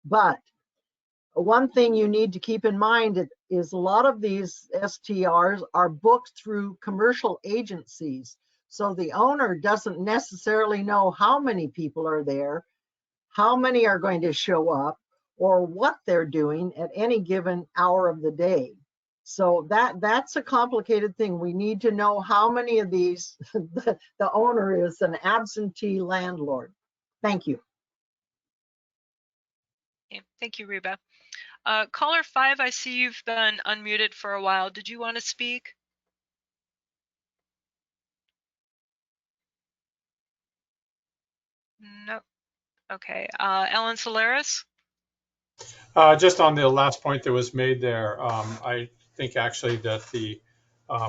But one thing you need to keep in mind is a lot of these STRs are booked through commercial agencies. So the owner doesn't necessarily know how many people are there, how many are going to show up, or what they're doing at any given hour of the day. So that's a complicated thing. We need to know how many of these the owner is an absentee landlord. Thank you. Okay, thank you, Reba. Caller 5, I see you've been unmuted for a while. Did you want to speak? No. Okay. Ellen Solaris? Just on the last point that was made there, I think actually that the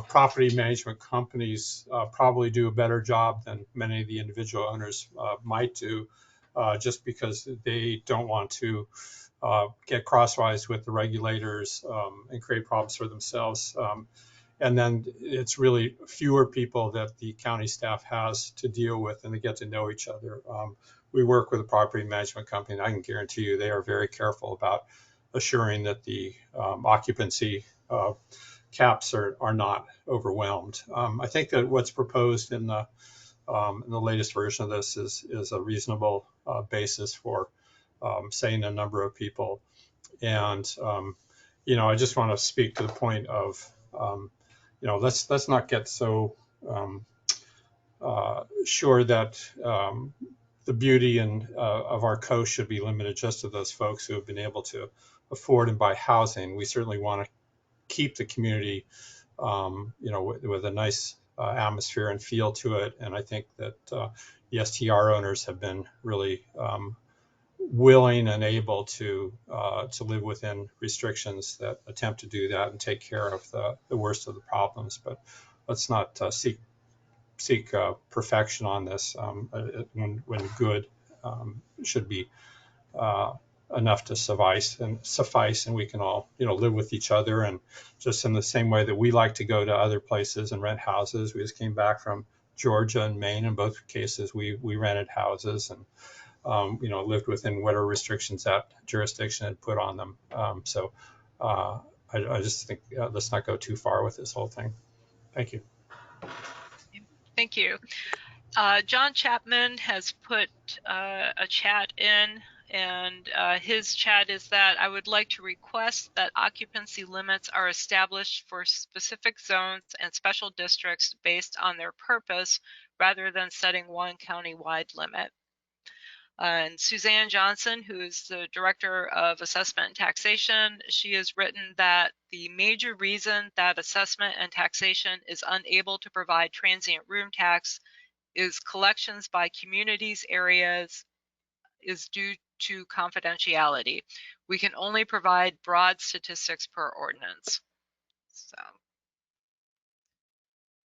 property management companies probably do a better job than many of the individual owners might do, just because they don't want to get crosswise with the regulators and create problems for themselves. And then it's really fewer people that the county staff has to deal with, and they get to know each other. We work with a property management company, and I can guarantee you they are very careful about assuring that the occupancy caps are not overwhelmed. I think that what's proposed in the latest version of this is a reasonable basis for setting a number of people. And I just want to speak to the point of let's not get so sure that the beauty of our coast should be limited just to those folks who have been able to afford and buy housing. We certainly want to keep the community, with a nice atmosphere and feel to it. And I think that the STR owners have been really willing and able to live within restrictions that attempt to do that and take care of the worst of the problems. But let's not seek perfection on this when good should be enough to suffice, and we can all live with each other. And just in the same way that we like to go to other places and rent houses, we just came back from Georgia and Maine. In both cases, we rented houses and lived within whatever restrictions that jurisdiction had put on them. I just think let's not go too far with this whole thing. Thank you. Thank you. John Chapman has put a chat in, and his chat is that I would like to request that occupancy limits are established for specific zones and special districts based on their purpose rather than setting one county-wide limit. And Suzanne Johnson, who is the Director of Assessment and Taxation, she has written that the major reason that assessment and taxation is unable to provide transient room tax is collections by communities areas is due to confidentiality. We can only provide broad statistics per ordinance. So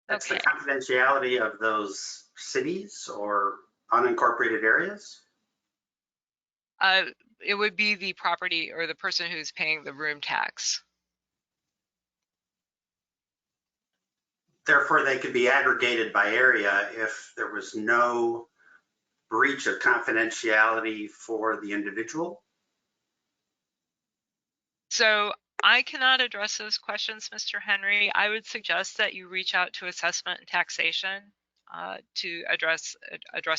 that's the confidentiality of those cities or unincorporated areas? It would be the property or the person who's paying the room tax. Therefore, they could be aggregated by area if there was no breach of confidentiality for the individual? So I cannot address those questions, Mr. Henry. I would suggest that you reach out to assessment and taxation to address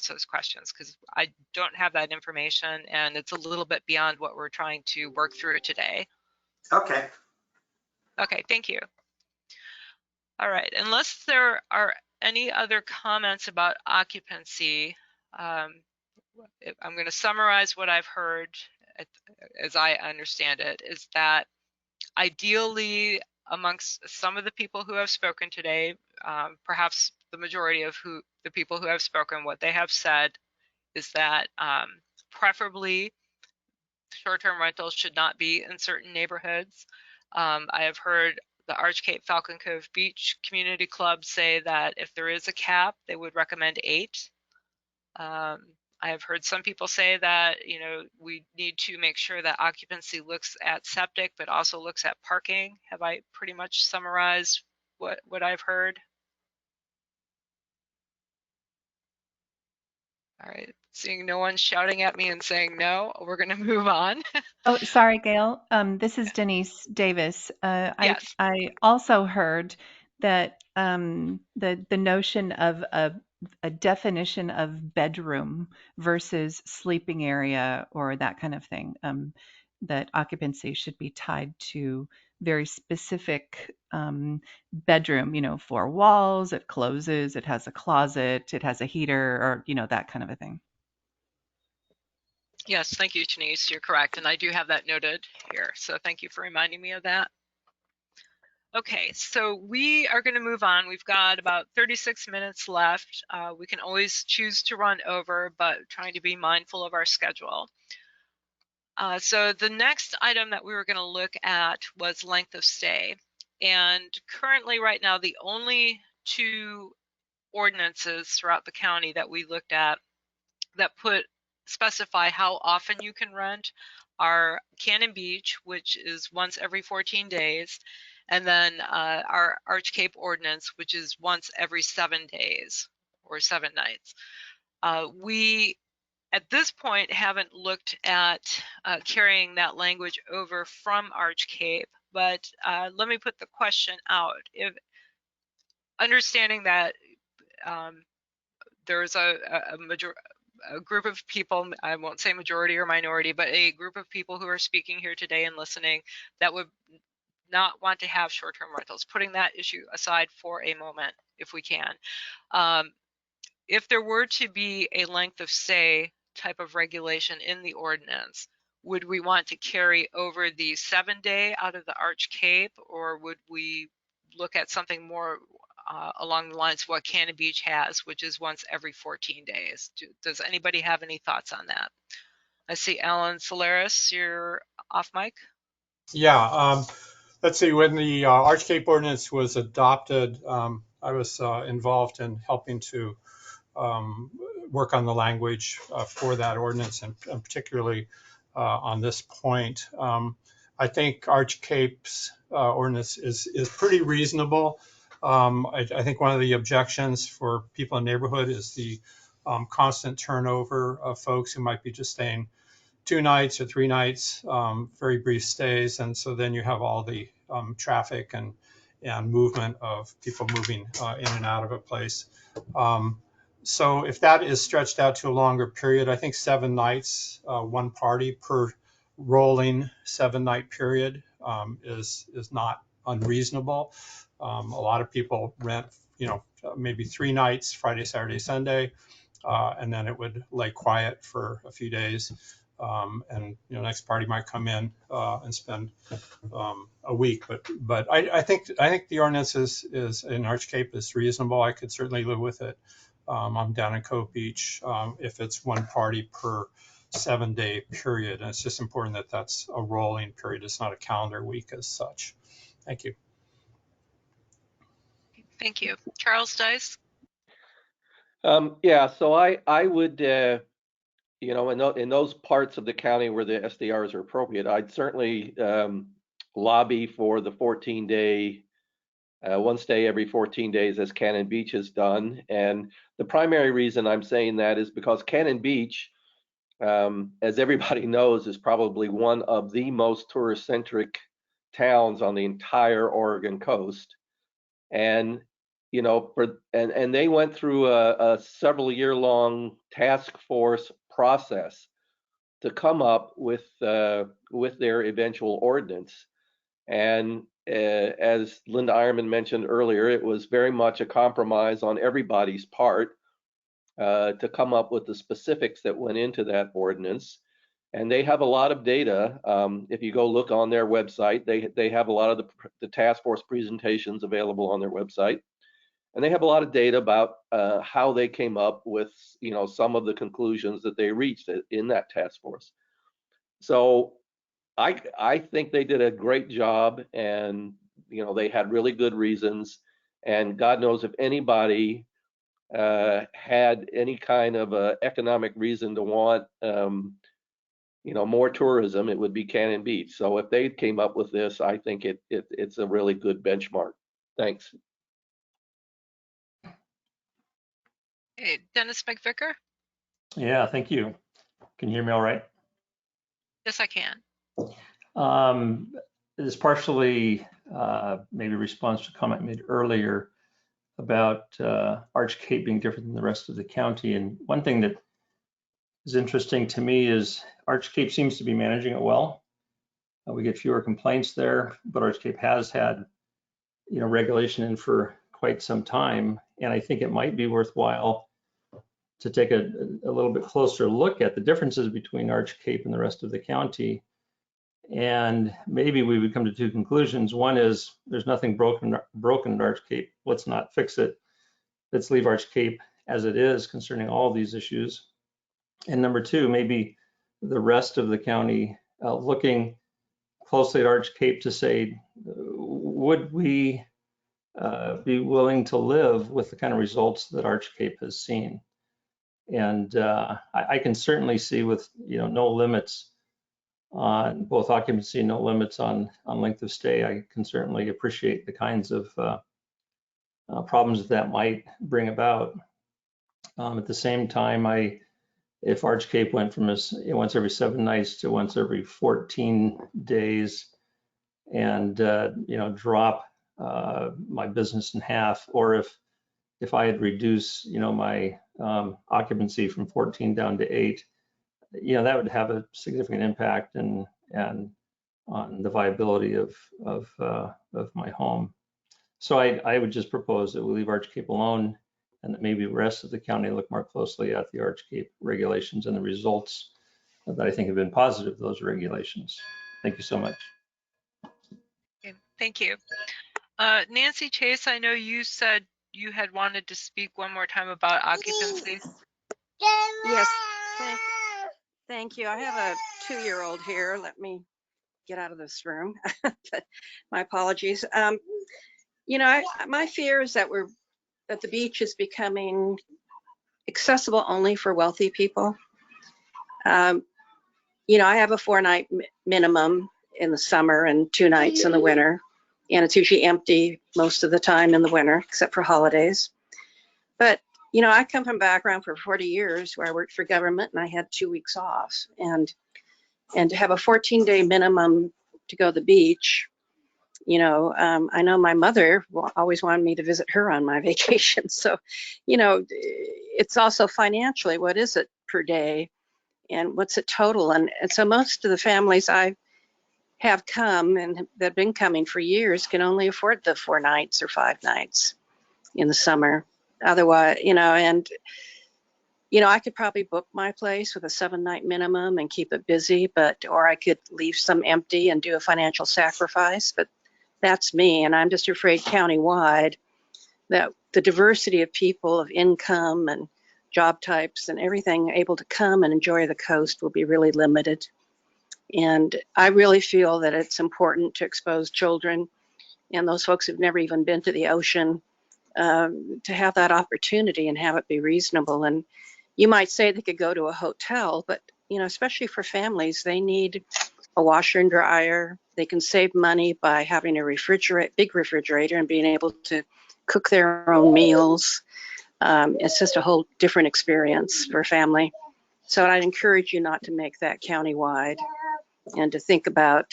those questions, because I don't have that information and it's a little bit beyond what we're trying to work through today. Okay. Okay, thank you. All right, unless there are any other comments about occupancy, I'm going to summarize what I've heard as I understand it, is that ideally amongst some of the people who have spoken today, perhaps the majority of the people who have spoken, what they have said is that preferably short-term rentals should not be in certain neighborhoods. I have heard the Arch Cape Falcon Cove Beach Community Club say that if there is a cap, they would recommend 8. I have heard some people say that, we need to make sure that occupancy looks at septic, but also looks at parking. Have I pretty much summarized what I've heard? All right, seeing no one shouting at me and saying no, we're going to move on. Oh, sorry, Gail. This is Denise Davis. Yes. I also heard that the notion of a definition of bedroom versus sleeping area or that kind of thing, that occupancy should be tied to very specific bedroom, 4 walls, it closes, it has a closet, it has a heater, or, that kind of a thing. Yes, thank you, Denise. You're correct. And I do have that noted here. So thank you for reminding me of that. Okay, so we are going to move on. We've got about 36 minutes left. We can always choose to run over, but trying to be mindful of our schedule. So the next item that we were going to look at was length of stay. And currently right now, the only 2 ordinances throughout the county that we looked at that specify how often you can rent are Cannon Beach, which is once every 14 days, And then our Arch Cape ordinance, which is once every 7 days or 7 nights. We, at this point, haven't looked at carrying that language over from Arch Cape, but let me put the question out. If understanding that there's a group of people, I won't say majority or minority, but a group of people who are speaking here today and listening that would not want to have short-term rentals, putting that issue aside for a moment, if we can. If there were to be a length of stay type of regulation in the ordinance, would we want to carry over the 7-day out of the Arch Cape, or would we look at something more along the lines of what Cannon Beach has, which is once every 14 days? Does anybody have any thoughts on that? I see Alan Solaris, you're off mic. Yeah, let's see, when the Arch Cape ordinance was adopted, I was involved in helping to work on the language for that ordinance, and particularly on this point. I think Arch Cape's ordinance is pretty reasonable. I think one of the objections for people in the neighborhood is the constant turnover of folks who might be just staying 2 nights or 3 nights, very brief stays. And so then you have all the traffic and movement of people moving in and out of a place. So if that is stretched out to a longer period, I think 7 nights, 1 party per rolling 7-night period is not unreasonable. A lot of people rent, maybe 3 nights, Friday, Saturday, Sunday, and then it would lay quiet for a few days. And next party might come in and spend a week. But I think the ordinance is in Arch Cape is reasonable. I could certainly live with it. I'm down in Cove Beach if it's 1 party per 7-day period. And it's just important that that's a rolling period. It's not a calendar week as such. Thank you. Thank you. Charles Dice? Yeah, so I would, in those parts of the county where the SDRs are appropriate, I'd certainly lobby for the 14-day, 1 stay every 14 days as Cannon Beach has done. And the primary reason I'm saying that is because Cannon Beach, as everybody knows, is probably one of the most tourist-centric towns on the entire Oregon coast. And and they went through a several-year-long task force process to come up with their eventual ordinance. And as Linda Ironman mentioned earlier, it was very much a compromise on everybody's part to come up with the specifics that went into that ordinance. And they have a lot of data. If you go look on their website, they have a lot of the task force presentations available on their website. And they have a lot of data about how they came up with, some of the conclusions that they reached in that task force. So I think they did a great job, and they had really good reasons. And God knows if anybody had any kind of economic reason to want, more tourism, it would be Cannon Beach. So if they came up with this, I think it's a really good benchmark. Thanks. Hey, Dennis McVicker? Yeah, thank you. Can you hear me all right? Yes, I can. It is partially maybe a response to a comment made earlier about Arch Cape being different than the rest of the county. And one thing that is interesting to me is Arch Cape seems to be managing it well. We get fewer complaints there, but Arch Cape has had, regulation in for quite some time. And I think it might be worthwhile to take a little bit closer look at the differences between Arch Cape and the rest of the county. And maybe we would come to 2 conclusions. One is there's nothing broken at Arch Cape. Let's not fix it. Let's leave Arch Cape as it is concerning all these issues. And number 2, maybe the rest of the county looking closely at Arch Cape to say, would we be willing to live with the kind of results that Arch Cape has seen? And I can certainly see with no limits on both occupancy and no limits on length of stay, I can certainly appreciate the kinds of problems that might bring about. At the same time, if Arch Cape went from once every 7 nights to once every 14 days, and drop my business in half, or if I had reduced my occupancy from 14 down to 8, that would have a significant impact and on the viability of my home. So I would just propose that we leave Arch Cape alone, and that maybe the rest of the county look more closely at the Arch Cape regulations and the results that I think have been positive of those regulations. Thank you so much. Okay, thank you. Nancy Chase, I know you said you had wanted to speak one more time about occupancy. Yes, thank you. I have a 2-year-old here. Let me get out of this room. My apologies. My fear is that the beach is becoming accessible only for wealthy people. I have a 4-night minimum in the summer and 2 nights in the winter, and it's usually empty most of the time in the winter, except for holidays. But I come from a background for 40 years where I worked for government and I had 2 weeks off, and to have a 14-day minimum to go to the beach. I know my mother always wanted me to visit her on my vacation. So, it's also financially, what is it per day and what's it total? And so most of the families I have come and that have been coming for years can only afford the 4 nights or 5 nights in the summer. Otherwise, I could probably book my place with a 7-night minimum and keep it busy, or I could leave some empty and do a financial sacrifice. But that's me, and I'm just afraid countywide that the diversity of people, of income and job types and everything able to come and enjoy the coast will be really limited. And I really feel that it's important to expose children and those folks who've never even been to the ocean to have that opportunity and have it be reasonable. And you might say they could go to a hotel, but especially for families, they need a washer and dryer. They can save money by having a big refrigerator and being able to cook their own meals. It's just a whole different experience for a family. So I'd encourage you not to make that countywide and to think about,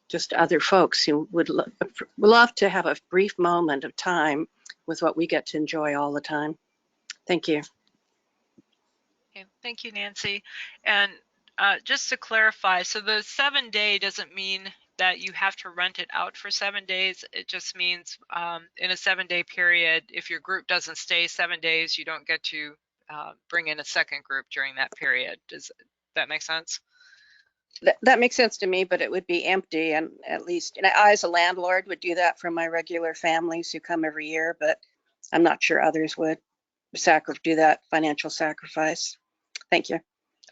just other folks who would love to have a brief moment of time with what we get to enjoy all the time. Thank you. Okay, thank you, Nancy. And just to clarify, so the 7-day doesn't mean that you have to rent it out for 7 days. It just means in a 7-day period, if your group doesn't stay 7 days, you don't get to bring in a second group during that period. Does that make sense? That makes sense to me, but it would be empty, and at least I, as a landlord, would do that for my regular families who come every year, but I'm not sure others would do that financial sacrifice. Thank you.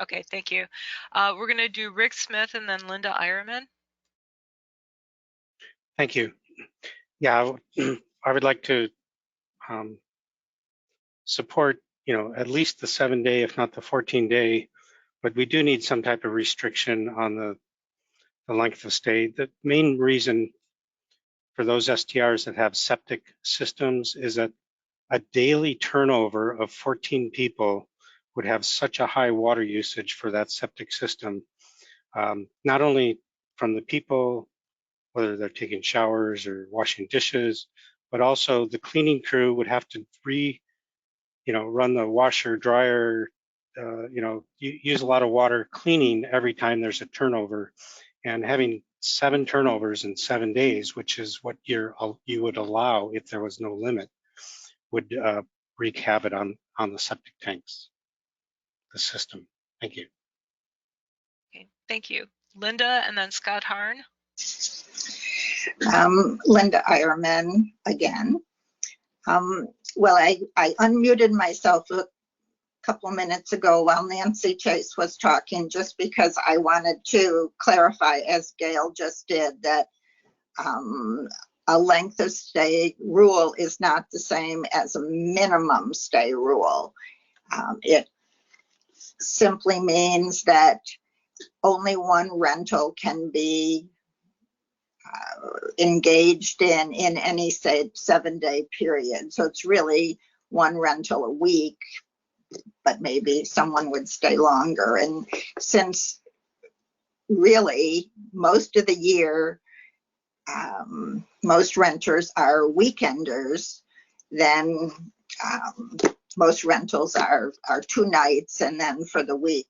Okay, thank you. We're going to do Rick Smith and then Linda Ironman. Thank you. Yeah, I would like to support, at least the 7-day, if not the 14-day, but we do need some type of restriction on the length of stay. The main reason for those STRs that have septic systems is that a daily turnover of 14 people would have such a high water usage for that septic system, not only from the people, whether they're taking showers or washing dishes, but also the cleaning crew would have to run the washer, dryer, use a lot of water cleaning every time there's a turnover. And having 7 turnovers in 7 days, which is what you would allow if there was no limit, would wreak havoc on the septic tanks, the system. Thank you. Okay, thank you. Linda and then Scott Harn. Linda Ironman again. Well, I unmuted myself a couple minutes ago while Nancy Chase was talking, just because I wanted to clarify, as Gail just did, that a length of stay rule is not the same as a minimum stay rule. It simply means that only one rental can be engaged in any, say, 7-day period. So it's really one rental a week, but maybe someone would stay longer. And since really most of the year, most renters are weekenders, then most rentals are 2 nights, and then for the week,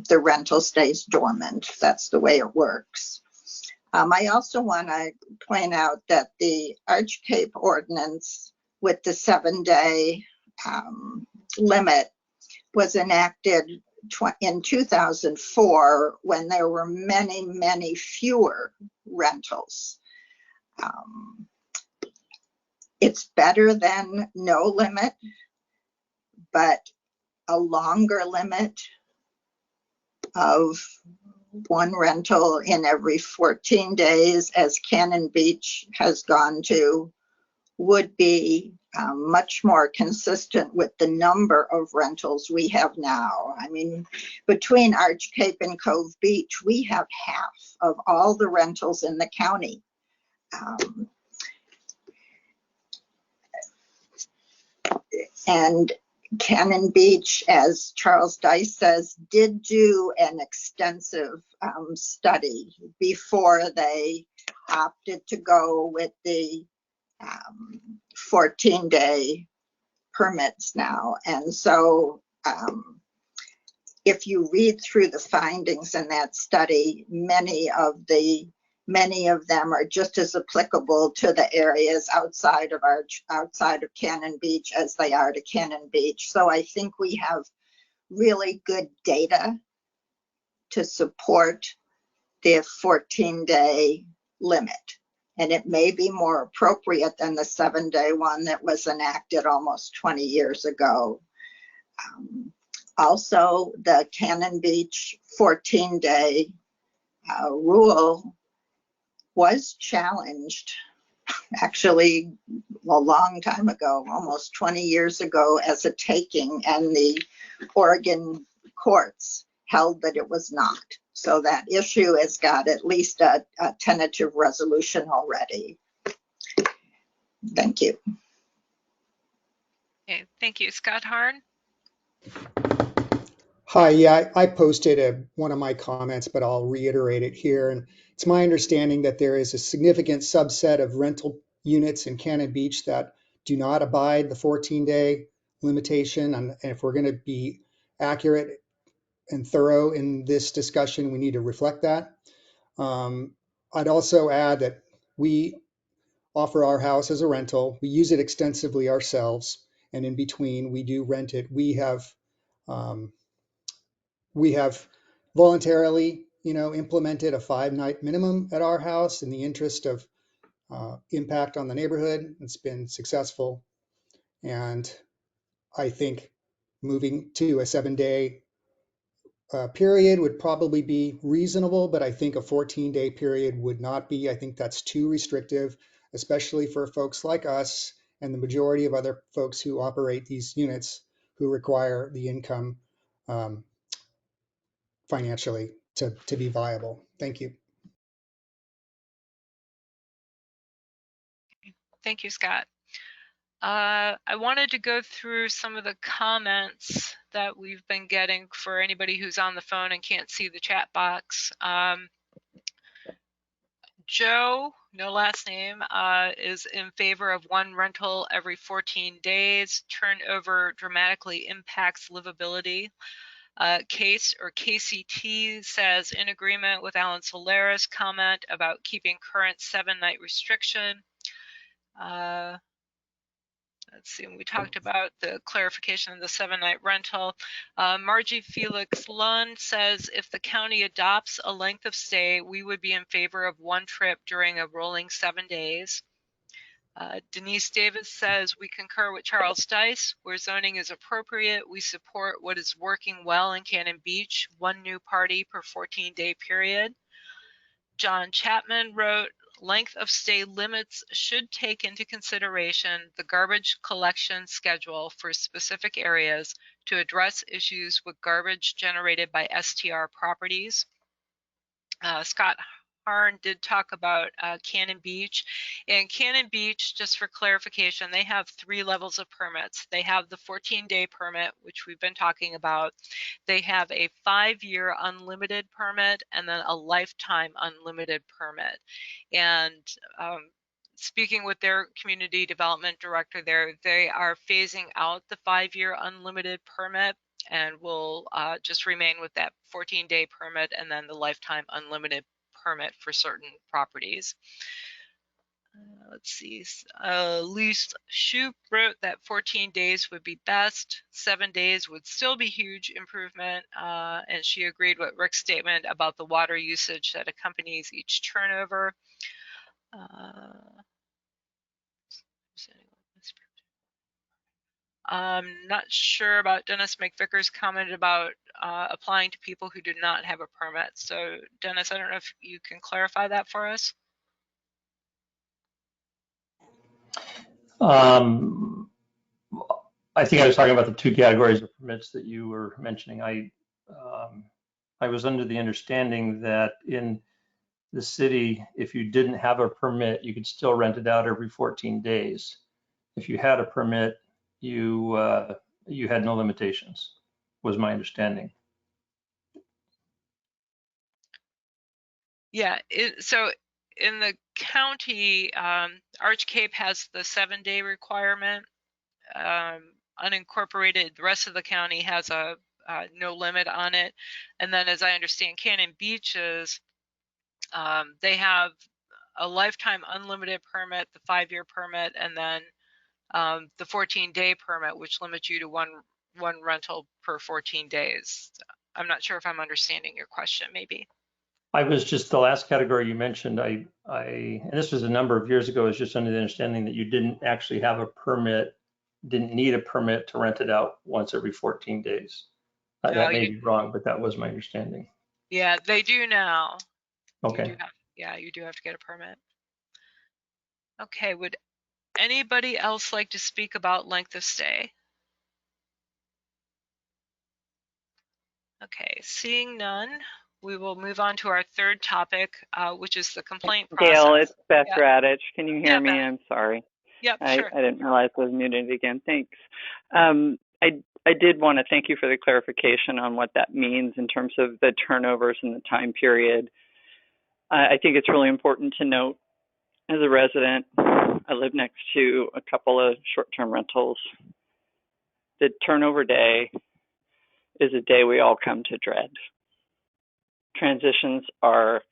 the rental stays dormant. That's the way it works. I also want to point out that the Arch Cape ordinance with the 7-day limit was enacted in 2004 when there were many, many fewer rentals. It's better than no limit, but a longer limit of one rental in every 14 days, as Cannon Beach has gone to, would be much more consistent with the number of rentals we have now. I mean, between Arch Cape and Cove Beach, we have half of all the rentals in the county. And Cannon Beach, as Charles Dice says, did do an extensive study before they opted to go with the 14-day permits now. And so if you read through the findings in that study, many of them are just as applicable to the areas outside of Cannon Beach as they are to Cannon Beach. So I think we have really good data to support the 14-day limit. And it may be more appropriate than the 7-day one that was enacted almost 20 years ago. Also, the Cannon Beach 14-day rule was challenged actually a long time ago, almost 20 years ago, as a taking, and the Oregon courts held that it was not. So that issue has got at least a tentative resolution already. Thank you. Okay, thank you. Scott Harn? Hi, yeah, I posted one of my comments, but I'll reiterate it here. And it's my understanding that there is a significant subset of rental units in Cannon Beach that do not abide the 14-day limitation. And if we're going to be accurate and thorough in this discussion, we need to reflect that. I'd also add that we offer our house as a rental. We use it extensively ourselves, and in between, we do rent it. We have voluntarily, implemented a 5-night minimum at our house in the interest of impact on the neighborhood. It's been successful, and I think moving to a 7-day period would probably be reasonable, but I think a 14-day period would not be. I think that's too restrictive, especially for folks like us and the majority of other folks who operate these units who require the income financially to be viable. Thank you. Thank you, Scott. I wanted to go through some of the comments that we've been getting for anybody who's on the phone and can't see the chat box. Joe, no last name, is in favor of one rental every 14 days. Turnover dramatically impacts livability. Case or KCT says in agreement with Alan Solaris' comment about keeping current 7-night restriction. Let's see, we talked about the clarification of the 7-night rental. Margie Felix Lund says if the county adopts a length of stay, we would be in favor of one trip during a rolling 7 days. Denise Davis says we concur with Charles Dice. Where zoning is appropriate, we support what is working well in Cannon Beach, one new party per 14-day period. John Chapman wrote, length of stay limits should take into consideration the garbage collection schedule for specific areas to address issues with garbage generated by STR properties. Scott Harn did talk about Cannon Beach. And Cannon Beach, just for clarification, they have 3 levels of permits. They have the 14-day permit, which we've been talking about. They have a 5-year unlimited permit and then a lifetime unlimited permit. And speaking with their community development director there, they are phasing out the 5-year unlimited permit and will just remain with that 14-day permit and then the lifetime unlimited permit for certain properties. Let's see, Lise Shoup wrote that 14 days would be best. 7 days would still be huge improvement. And she agreed with Rick's statement about the water usage that accompanies each turnover. I'm not sure about Dennis McVicker's comment about applying to people who do not have a permit. So Dennis, I don't know if you can clarify that for us. I think I was talking about the 2 categories of permits that you were mentioning. I was under the understanding that in the city, if you didn't have a permit, you could still rent it out every 14 days. If you had a permit, you had no limitations, was my understanding. Yeah, so in the county, Arch Cape has the 7-day requirement. Unincorporated, the rest of the county has a no limit on it. And then as I understand, Cannon Beaches, they have a lifetime unlimited permit, the 5-year permit, and then the 14-day permit, which limits you to one rental per 14 days. I'm not sure if I'm understanding your question, maybe. I was just, the last category you mentioned, and this was a number of years ago, I was just under the understanding that you didn't actually have a permit, didn't need a permit to rent it out once every 14 days. That may be wrong, but that was my understanding. Yeah, they do now. Okay. You do have to get a permit. Okay, would anybody else like to speak about length of stay? Okay, seeing none, we will move on to our third topic, which is the complaint process. Gail, it's Beth Radich. Can you hear me? Beth. I'm sorry. Yep, sure. I didn't realize I was muted again. Thanks. I did want to thank you for the clarification on what that means in terms of the turnovers and the time period. I think it's really important to note, as a resident, I live next to a couple of short-term rentals. The turnover day is a day we all come to dread. Transitions are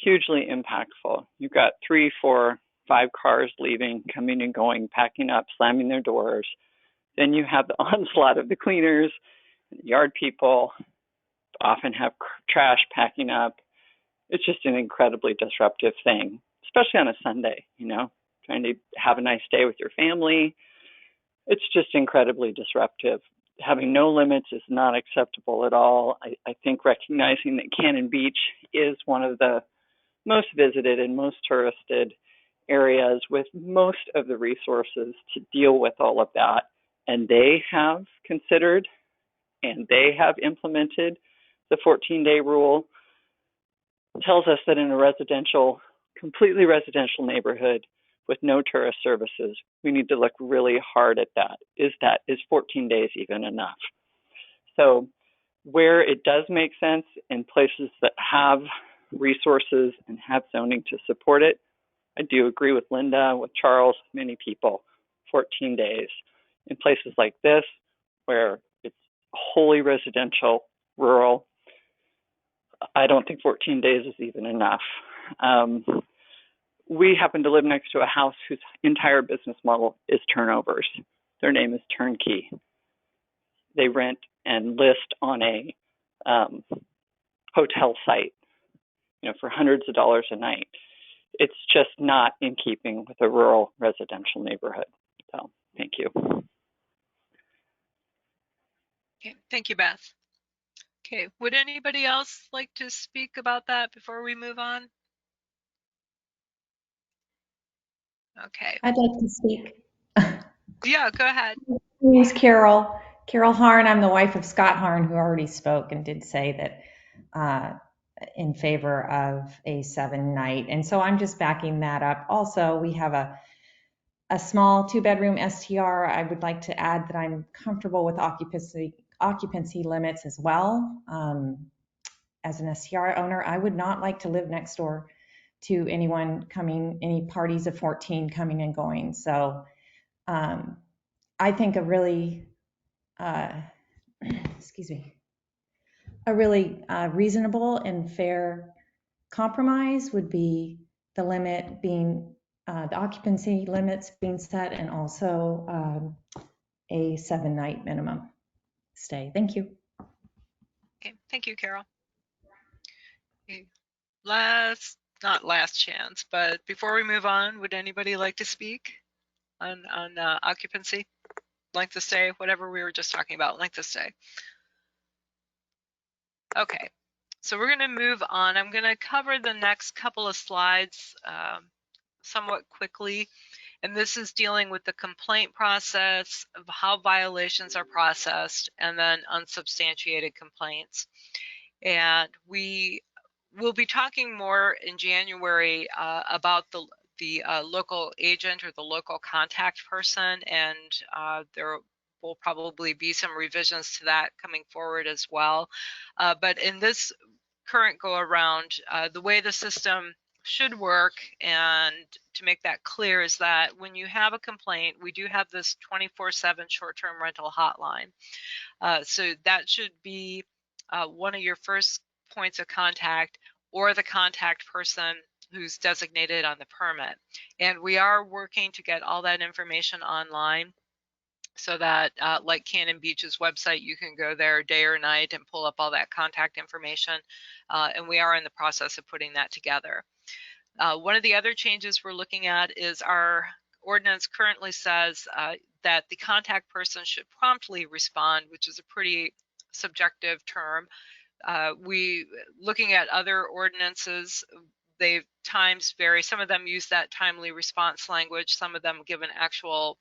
hugely impactful. You've got 3, 4, 5 cars leaving, coming and going, packing up, slamming their doors. Then you have the onslaught of the cleaners, yard people, often have trash packing up. It's just an incredibly disruptive thing, especially on a Sunday, trying to have a nice day with your family. It's just incredibly disruptive. Having no limits is not acceptable at all. I think recognizing that Cannon Beach is one of the most visited and most touristed areas with most of the resources to deal with all of that. And they have considered and they have implemented the 14-day rule, tells us that in a completely residential neighborhood with no tourist services, we need to look really hard at that. Is 14 days even enough? So where it does make sense in places that have resources and have zoning to support it, I do agree with Linda, with Charles, many people, 14 days. In places like this, where it's wholly residential, rural, I don't think 14 days is even enough. We happen to live next to a house whose entire business model is turnovers. Their name is Turnkey. They rent and list on a hotel site, for hundreds of dollars a night. It's just not in keeping with a rural residential neighborhood. So, thank you. Okay, thank you, Beth. Okay, would anybody else like to speak about that before we move on? Okay. I'd like to speak. Yeah, go ahead. My name's Carol, Carol Harn, I'm the wife of Scott Harn, who already spoke and did say that in favor of a 7-night. And so I'm just backing that up. Also, we have a small 2-bedroom STR. I would like to add that I'm comfortable with occupancy limits as well. As an STR owner, I would not like to live next door to anyone coming, any parties of 14 coming and going. So I think a really, excuse me, a really reasonable and fair compromise would be the limit being, the occupancy limits being set, and also a 7-night minimum stay. Thank you. Okay, thank you, Carol. Okay. Not last chance, but before we move on, would anybody like to speak on occupancy, length of stay, whatever we were just talking about, length of stay? Okay, so we're going to move on. I'm going to cover the next couple of slides somewhat quickly, and this is dealing with the complaint process, of how violations are processed, and then unsubstantiated complaints. And we will be talking more in January about the local agent or the local contact person, and there will probably be some revisions to that coming forward as well. But in this current go around, the way the system should work, and to make that clear, is that when you have a complaint, we do have this 24/7 short-term rental hotline. So that should be one of your first points of contact, or the contact person who's designated on the permit. And we are working to get all that information online, so that like Cannon Beach's website, you can go there day or night and pull up all that contact information. And we are in the process of putting that together. One of the other changes we're looking at is our ordinance currently says that the contact person should promptly respond, which is a pretty subjective term. Looking at other ordinances, times vary. Some of them use that timely response language. Some of them give an actual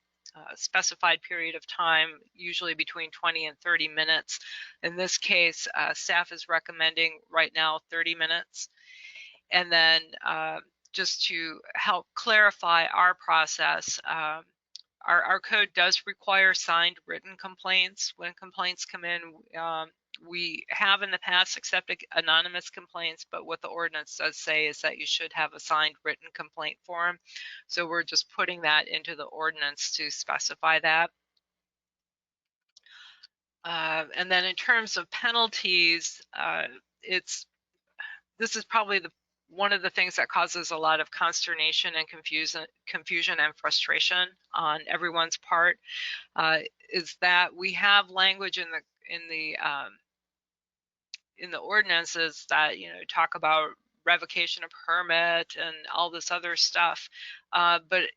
specified period of time, usually between 20 and 30 minutes. In this case, staff is recommending right now 30 minutes. And then just to help clarify our process, our code does require signed written complaints when complaints come in. We have in the past accepted anonymous complaints, but what the ordinance does say is that you should have a signed written complaint form. So we're just putting that into the ordinance to specify that. And then in terms of penalties, this is probably one of the things that causes a lot of consternation and confusion and frustration on everyone's part, is that we have language in the ordinances that, you know, talk about revocation of permit and all this other stuff. But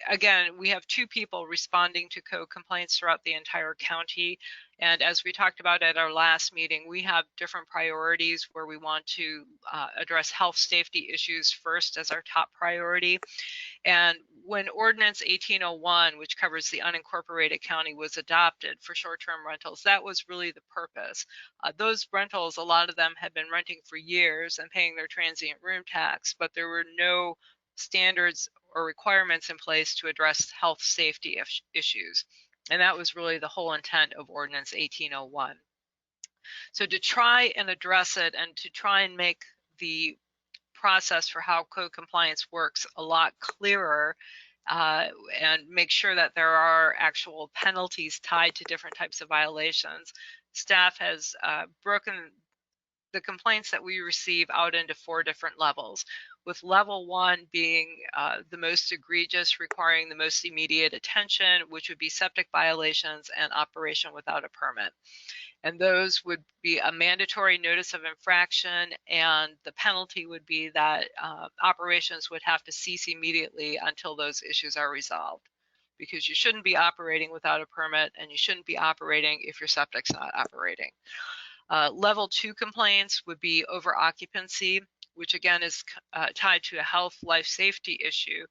again, we have 2 people responding to code complaints throughout the entire county. And as we talked about at our last meeting, we have different priorities where we want to address health safety issues first as our top priority. And when Ordinance 1801, which covers the unincorporated county, was adopted for short-term rentals, that was really the purpose. Those rentals, a lot of them had been renting for years and paying their transient room tax, but there were no standards or requirements in place to address health safety issues. And that was really the whole intent of Ordinance 1801. So to try and address it, and to try and make the process for how code compliance works a lot clearer, and make sure that there are actual penalties tied to different types of violations, staff has broken the complaints that we receive out into 4 different levels, with level 1 being the most egregious, requiring the most immediate attention, which would be septic violations and operation without a permit. And those would be a mandatory notice of infraction, and the penalty would be that operations would have to cease immediately until those issues are resolved, because you shouldn't be operating without a permit, and you shouldn't be operating if your septic's not operating. Level 2 complaints would be over occupancy, which again is tied to a health, life safety issue.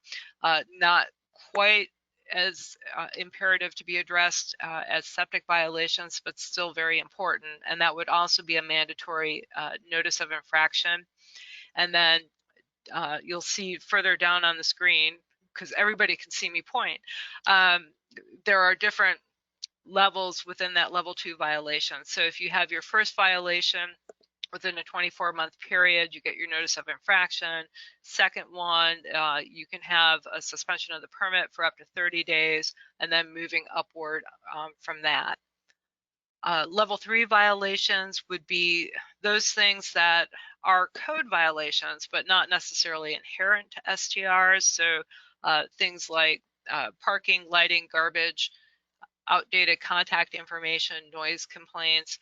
Not quite as imperative to be addressed as septic violations, but still very important. And that would also be a mandatory notice of infraction. And then you'll see further down on the screen, because everybody can see me point, there are different levels within that level 2 violation. So if you have your first violation within a 24-month period, you get your notice of infraction. Second one, you can have a suspension of the permit for up to 30 days, and then moving upward from that. Level 3 violations would be those things that are code violations, but not necessarily inherent to STRs. So things like parking, lighting, garbage, outdated contact information, noise complaints,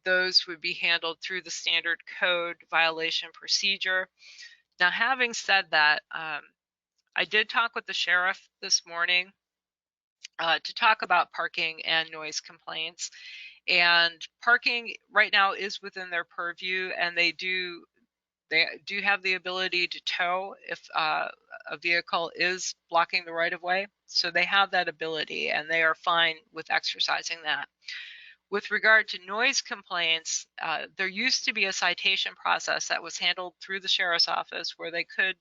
those would be handled through the standard code violation procedure. Now, having said that, I did talk with the sheriff this morning to talk about parking and noise complaints. And parking right now is within their purview, and they do have the ability to tow if a vehicle is blocking the right of way. So they have that ability, and they are fine with exercising that. With regard to noise complaints, there used to be a citation process that was handled through the sheriff's office where they could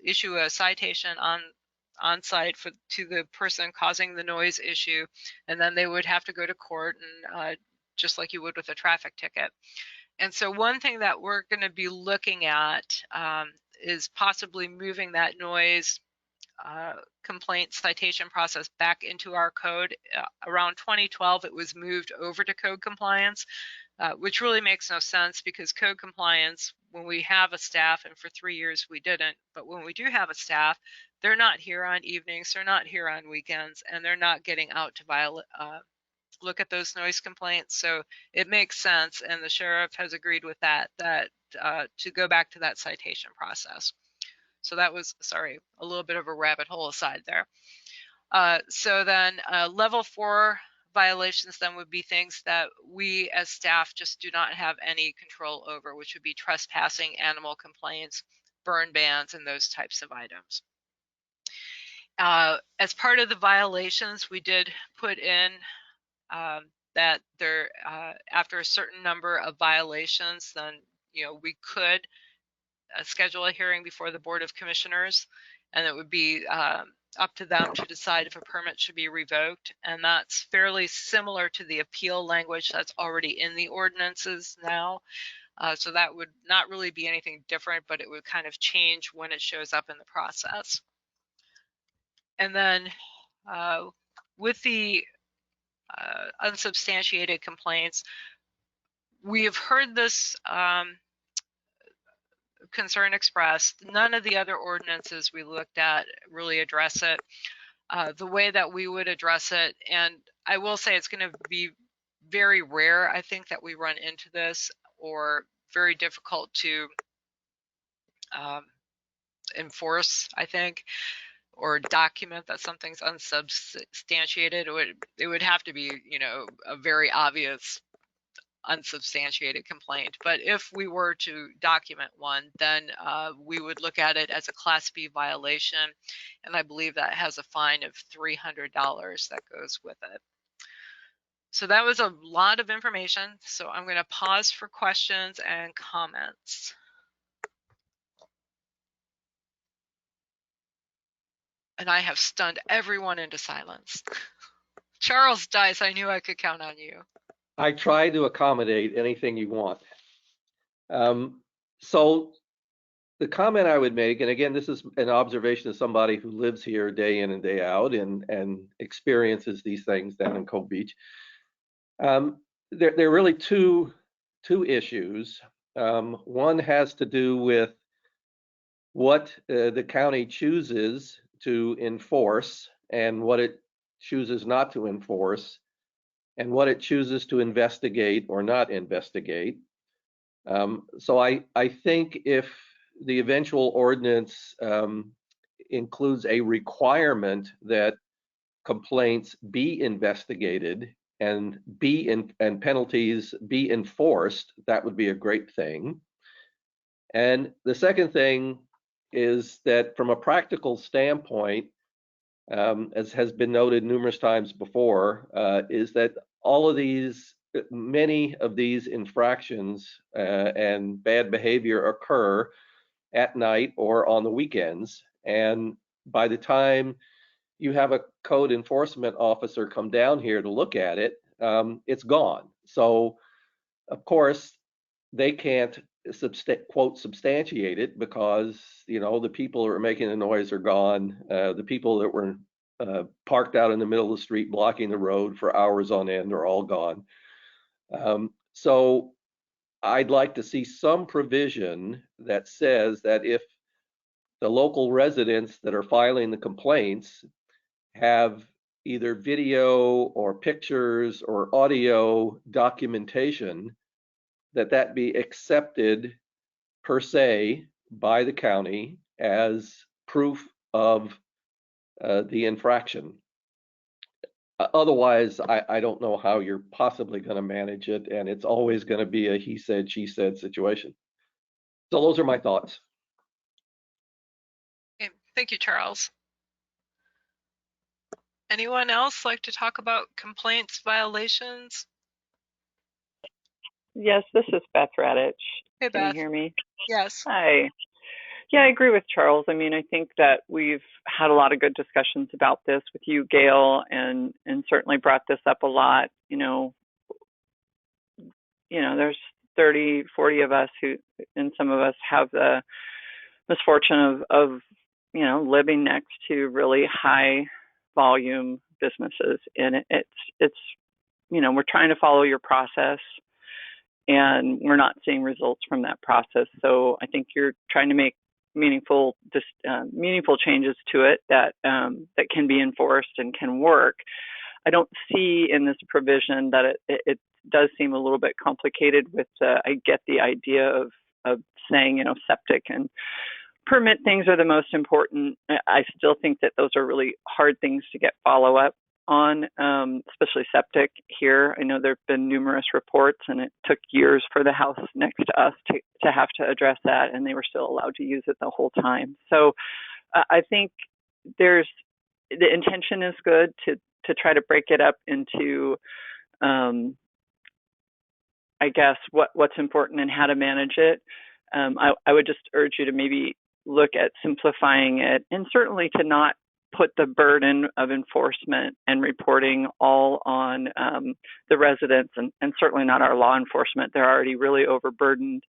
issue a citation on site to the person causing the noise issue, and then they would have to go to court, and just like you would with a traffic ticket. And so one thing that we're going to be looking at is possibly moving that noise complaint citation process back into our code. Around 2012, it was moved over to code compliance, which really makes no sense, because code compliance, when we have a staff, and for 3 years we didn't, but when we do have a staff, they're not here on evenings, they're not here on weekends, and they're not getting out to look at those noise complaints. So it makes sense, and the sheriff has agreed with that to go back to that citation process. So that was, sorry, a little bit of a rabbit hole aside there. So then level 4 violations then would be things that we as staff just do not have any control over, which would be trespassing, animal complaints, burn bans, and those types of items. As part of the violations, we did put in that there, after a certain number of violations, then we could schedule a hearing before the Board of Commissioners, and it would be up to them to decide if a permit should be revoked. And that's fairly similar to the appeal language that's already in the ordinances now. So that would not really be anything different, but it would kind of change when it shows up in the process. And then with the unsubstantiated complaints, we have heard this concern expressed. None of the other ordinances we looked at really address it. The way that we would address it, and I will say it's going to be very rare, I think, that we run into this, or very difficult to enforce, I think, or document that something's unsubstantiated. It would have to be, a very obvious unsubstantiated complaint. But if we were to document one, then we would look at it as a Class B violation, and I believe that has a fine of $300 that goes with it. So that was a lot of information. So I'm going to pause for questions and comments. And I have stunned everyone into silence. Charles Dice, I knew I could count on you. I try to accommodate anything you want. So the comment I would make, and again, this is an observation of somebody who lives here day in and day out and experiences these things down in Cove Beach. There are really two issues. One has to do with what the county chooses to enforce and what it chooses not to enforce, and what it chooses to investigate or not investigate. So I think if the eventual ordinance includes a requirement that complaints be investigated and penalties be enforced, that would be a great thing. And the second thing is that from a practical standpoint, as has been noted numerous times before, is that many of these infractions and bad behavior occur at night or on the weekends. And by the time you have a code enforcement officer come down here to look at it, it's gone. So, of course, they can't quote substantiate it because the people who are making the noise are gone. The people that were parked out in the middle of the street blocking the road for hours on end are all gone. So I'd like to see some provision that says that if the local residents that are filing the complaints have either video or pictures or audio documentation, that be accepted per se by the county as proof of the infraction. Otherwise, I don't know how you're possibly going to manage it, and it's always going to be a he said, she said situation. So those are my thoughts. Okay, thank you, Charles. Anyone else like to talk about complaints, violations? Yes, this is Beth Radich. Hey, Can you Beth. hear me? Yes. Hi. Yeah, I agree with Charles. I mean, I think that we've had a lot of good discussions about this with you, Gail, and certainly brought this up a lot. There's 30, 40 of us who, and some of us have the misfortune of living next to really high volume businesses. And it's we're trying to follow your process and we're not seeing results from that process. So I think you're trying to make meaningful changes to it that can be enforced and can work. I don't see in this provision that it does seem a little bit complicated with I get the idea of saying, septic and permit things are the most important. I still think that those are really hard things to get follow up on, especially septic here. I know there have been numerous reports and it took years for the house next to us to have to address that, and they were still allowed to use it the whole time. So I think the intention is good to try to break it up into I guess what's important and how to manage it. I would just urge you to maybe look at simplifying it, and certainly to not put the burden of enforcement and reporting all on the residents, and certainly not our law enforcement. They're already really overburdened.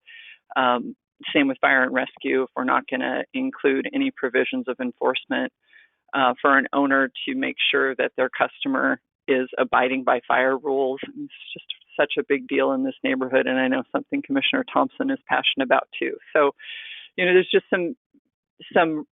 Same with fire and rescue. If we're not going to include any provisions of enforcement for an owner to make sure that their customer is abiding by fire rules. It's just such a big deal in this neighborhood, and I know something Commissioner Thompson is passionate about too. So, there's just some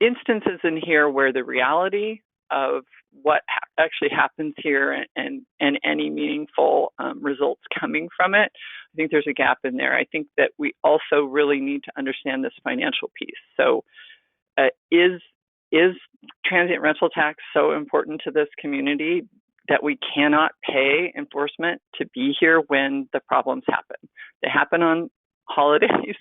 instances in here where the reality of what actually happens here and any meaningful results coming from it, I think there's a gap in there. I think that we also really need to understand this financial piece. So is transient rental tax so important to this community that we cannot pay enforcement to be here when the problems happen? They happen on holidays,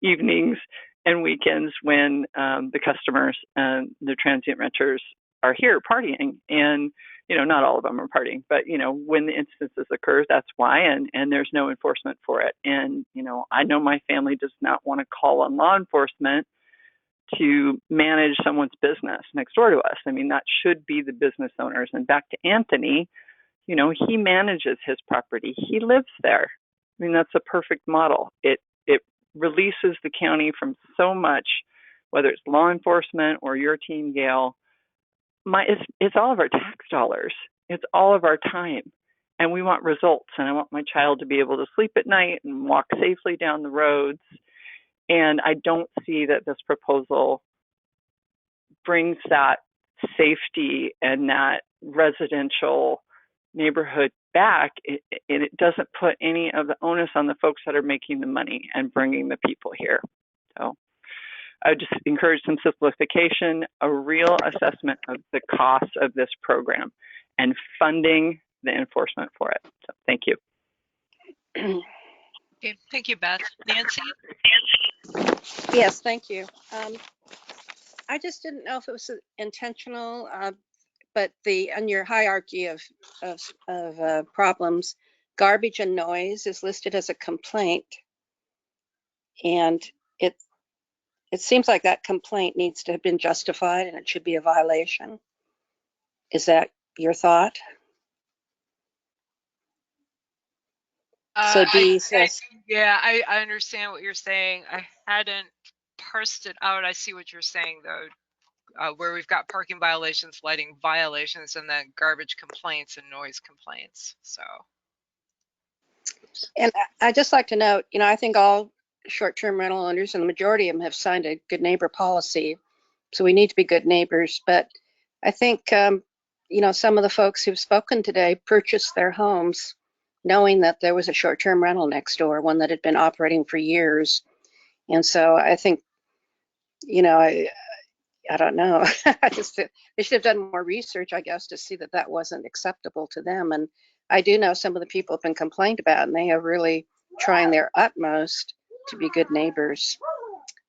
evenings, and weekends when the customers and the transient renters are here partying. And, not all of them are partying, but, when the instances occur, that's why, and there's no enforcement for it. And, I know my family does not want to call on law enforcement to manage someone's business next door to us. I mean, that should be the business owners. And back to Anthony, he manages his property. He lives there. I mean, that's a perfect model. It releases the county from so much, whether it's law enforcement or your team, Gail. It's all of our tax dollars. It's all of our time. And we want results. And I want my child to be able to sleep at night and walk safely down the roads. And I don't see that this proposal brings that safety and that residential neighborhood back, and it doesn't put any of the onus on the folks that are making the money and bringing the people here. So I would just encourage some simplification, a real assessment of the cost of this program, and funding the enforcement for it. So thank you. Okay, thank you, Beth. Nancy? Yes, thank you. I just didn't know if it was intentional, but on your hierarchy of problems, garbage and noise is listed as a complaint, and it seems like that complaint needs to have been justified and it should be a violation. Is that your thought? So D says, yeah, I understand what you're saying. I hadn't parsed it out. I see what you're saying though, where we've got parking violations, lighting violations, and then garbage complaints and noise complaints. So. and I just like to note, I think all short-term rental owners, and the majority of them, have signed a good neighbor policy. So we need to be good neighbors. But I think, some of the folks who've spoken today purchased their homes knowing that there was a short-term rental next door, one that had been operating for years. And so I think, I don't know. They should have done more research, I guess, to see that that wasn't acceptable to them. And I do know some of the people have been complained about, and they are really trying their utmost to be good neighbors.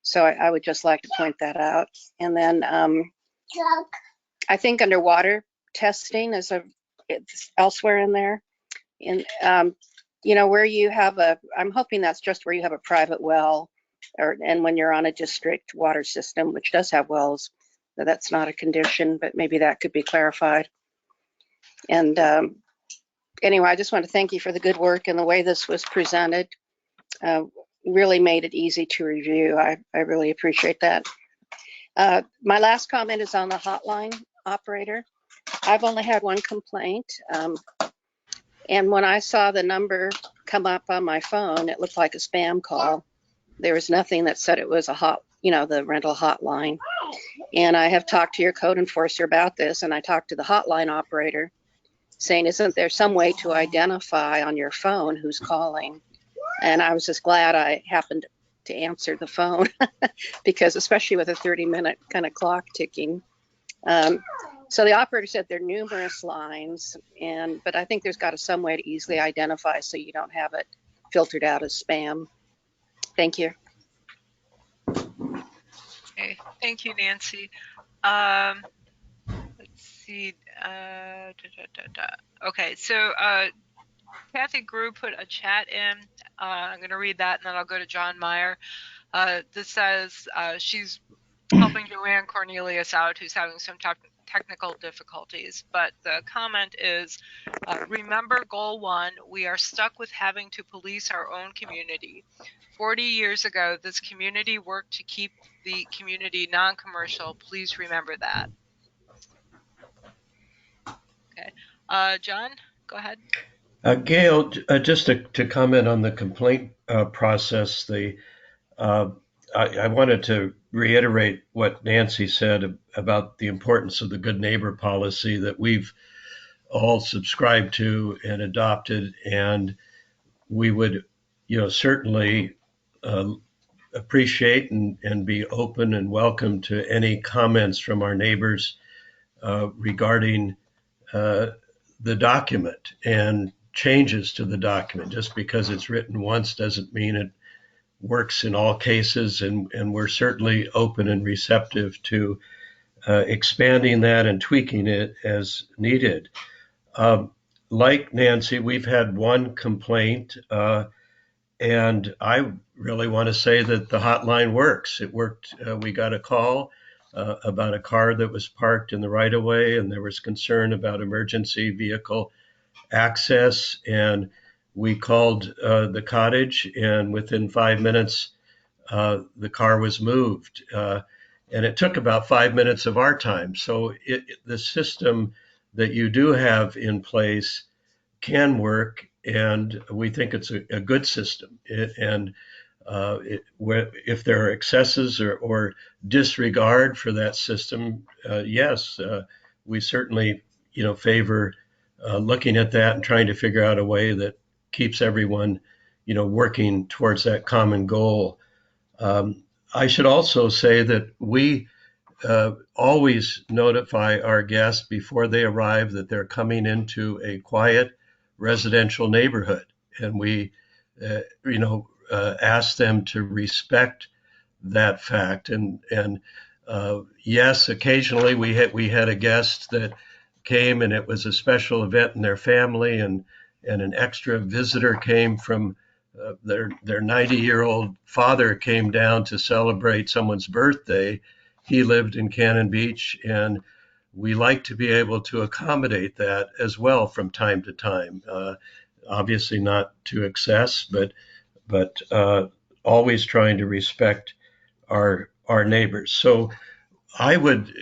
So I would just like to point that out. And then I think underwater testing it's elsewhere in there. And, where you have I'm hoping that's just where you have a private well, and when you're on a district water system, which does have wells, that's not a condition, but maybe that could be clarified. And anyway, I just want to thank you for the good work, and the way this was presented really made it easy to review. I really appreciate that. My last comment is on the hotline operator. I've only had one complaint. And when I saw the number come up on my phone, it looked like a spam call. There was nothing that said it was the rental hotline. And I have talked to your code enforcer about this, and I talked to the hotline operator saying, isn't there some way to identify on your phone who's calling? And I was just glad I happened to answer the phone because especially with a 30-minute kind of clock ticking. So the operator said there are numerous lines, but I think there's got to some way to easily identify so you don't have it filtered out as spam. Thank you. Okay, thank you, Nancy. Let's see. Okay, so Kathy Grew put a chat in. I'm going to read that, and then I'll go to John Meyer. This says she's helping Joanne Cornelius out, who's having some technical difficulties. But the comment is, remember goal 1, we are stuck with having to police our own community. 40 years ago, this community worked to keep the community non-commercial. Please remember that. Okay. John, go ahead. Gail, just to comment on the complaint process, I wanted to reiterate what Nancy said about the importance of the good neighbor policy that we've all subscribed to and adopted, and we would, certainly appreciate and be open and welcome to any comments from our neighbors regarding the document and changes to the document. Just because it's written once doesn't mean it works in all cases, and we're certainly open and receptive to expanding that and tweaking it as needed. Like Nancy, we've had one complaint, and I really want to say that the hotline works. It worked. We got a call about a car that was parked in the right of way, and there was concern about emergency vehicle access, and we called the cottage, and within 5 minutes, the car was moved. And it took about 5 minutes of our time. So the system that you do have in place can work, and we think it's a good system. If there are excesses or disregard for that system, yes, we certainly favor looking at that and trying to figure out a way that keeps everyone working towards that common goal. I should also say that we always notify our guests before they arrive that they're coming into a quiet residential neighborhood, and we ask them to respect that fact. And Yes, occasionally we had a guest that came and it was a special event in their family, and an extra visitor came from their 90-year-old father came down to celebrate someone's birthday. He lived in Cannon Beach, and we like to be able to accommodate that as well from time to time. Obviously not to excess, but always trying to respect our neighbors. So I would,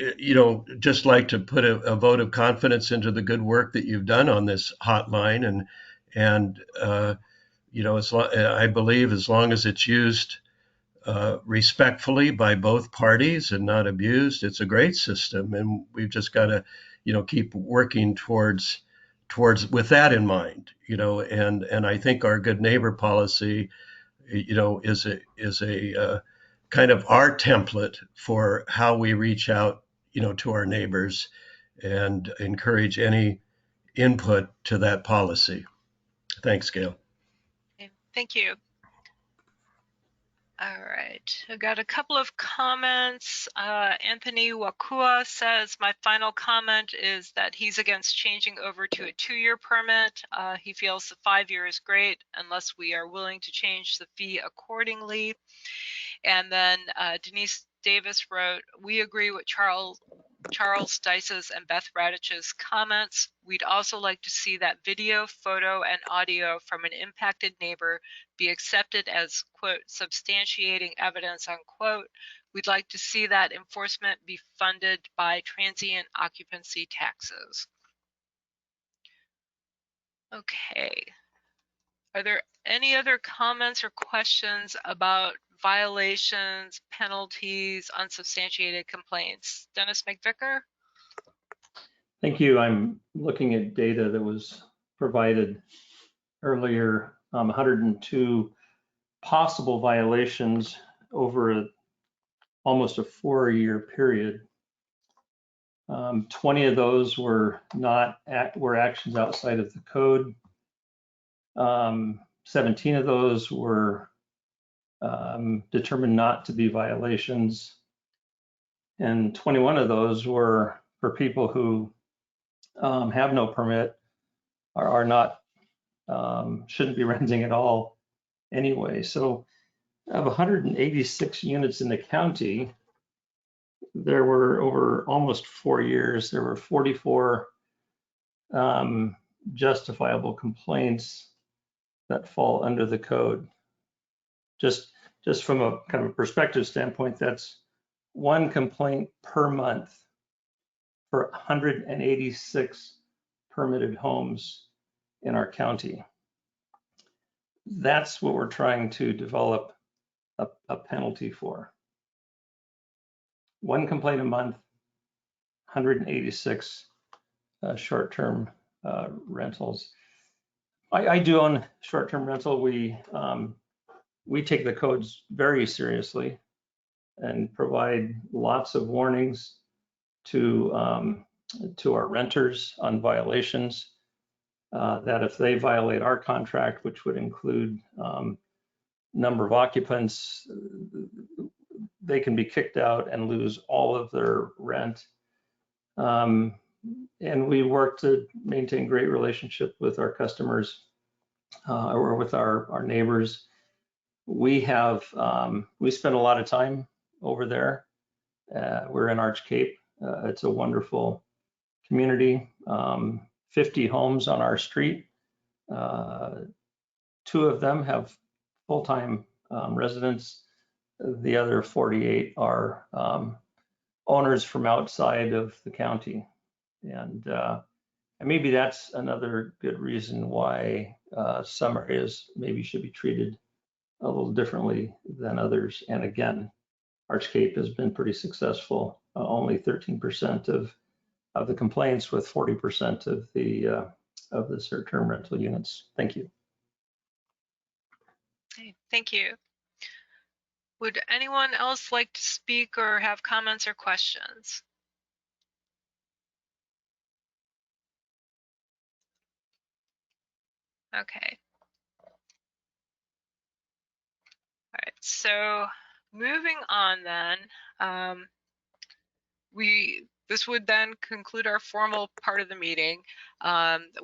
just like to put a vote of confidence into the good work that you've done on this hotline, and I believe as long as it's used respectfully by both parties and not abused, it's a great system, and we've just got to, keep working towards with that in mind, and I think our good neighbor policy, is a kind of our template for how we reach out, to our neighbors and encourage any input to that policy. Thanks, Gail. Okay, thank you. All right, I got a couple of comments. Anthony Wakula says, my final comment is that he's against changing over to a 2-year permit. He feels the 5-year is great unless we are willing to change the fee accordingly. And then Denise Davis wrote, we agree with Charles Dice's and Beth Radich's comments. We'd also like to see that video, photo, and audio from an impacted neighbor be accepted as, quote, substantiating evidence, unquote. We'd like to see that enforcement be funded by transient occupancy taxes. Okay. Are there any other comments or questions about violations, penalties, unsubstantiated complaints? Dennis McVicker? Thank you. I'm looking at data that was provided earlier, 102 possible violations over almost a 4-year period. 20 of those were actions outside of the code. 17 of those were determined not to be violations, and 21 of those were for people who have no permit, are not, shouldn't be renting at all anyway. So of 186 units in the county, there were, over almost 4 years, there were 44 justifiable complaints that fall under the code. Just from a kind of a perspective standpoint, that's 1 complaint per month for 186 permitted homes in our county. That's what we're trying to develop a penalty for. 1 complaint a month, 186 short-term rentals. I do own short-term rental. We take the codes very seriously and provide lots of warnings to our renters on violations, that if they violate our contract, which would include number of occupants, they can be kicked out and lose all of their rent. And we work to maintain great relationship with our customers or with our neighbors. We spend a lot of time over there. We're in Arch Cape. It's a wonderful community. 50 homes on our street. 2 of them have full-time residents. The other 48 are owners from outside of the county. And maybe that's another good reason why some areas maybe should be treated a little differently than others. And again, Arch Cape has been pretty successful. Only 13% of the complaints, with 40% of the short-term rental units. Thank you. Okay, thank you. Would anyone else like to speak or have comments or questions? Okay. All right, so moving on then. This would then conclude our formal part of the meeting.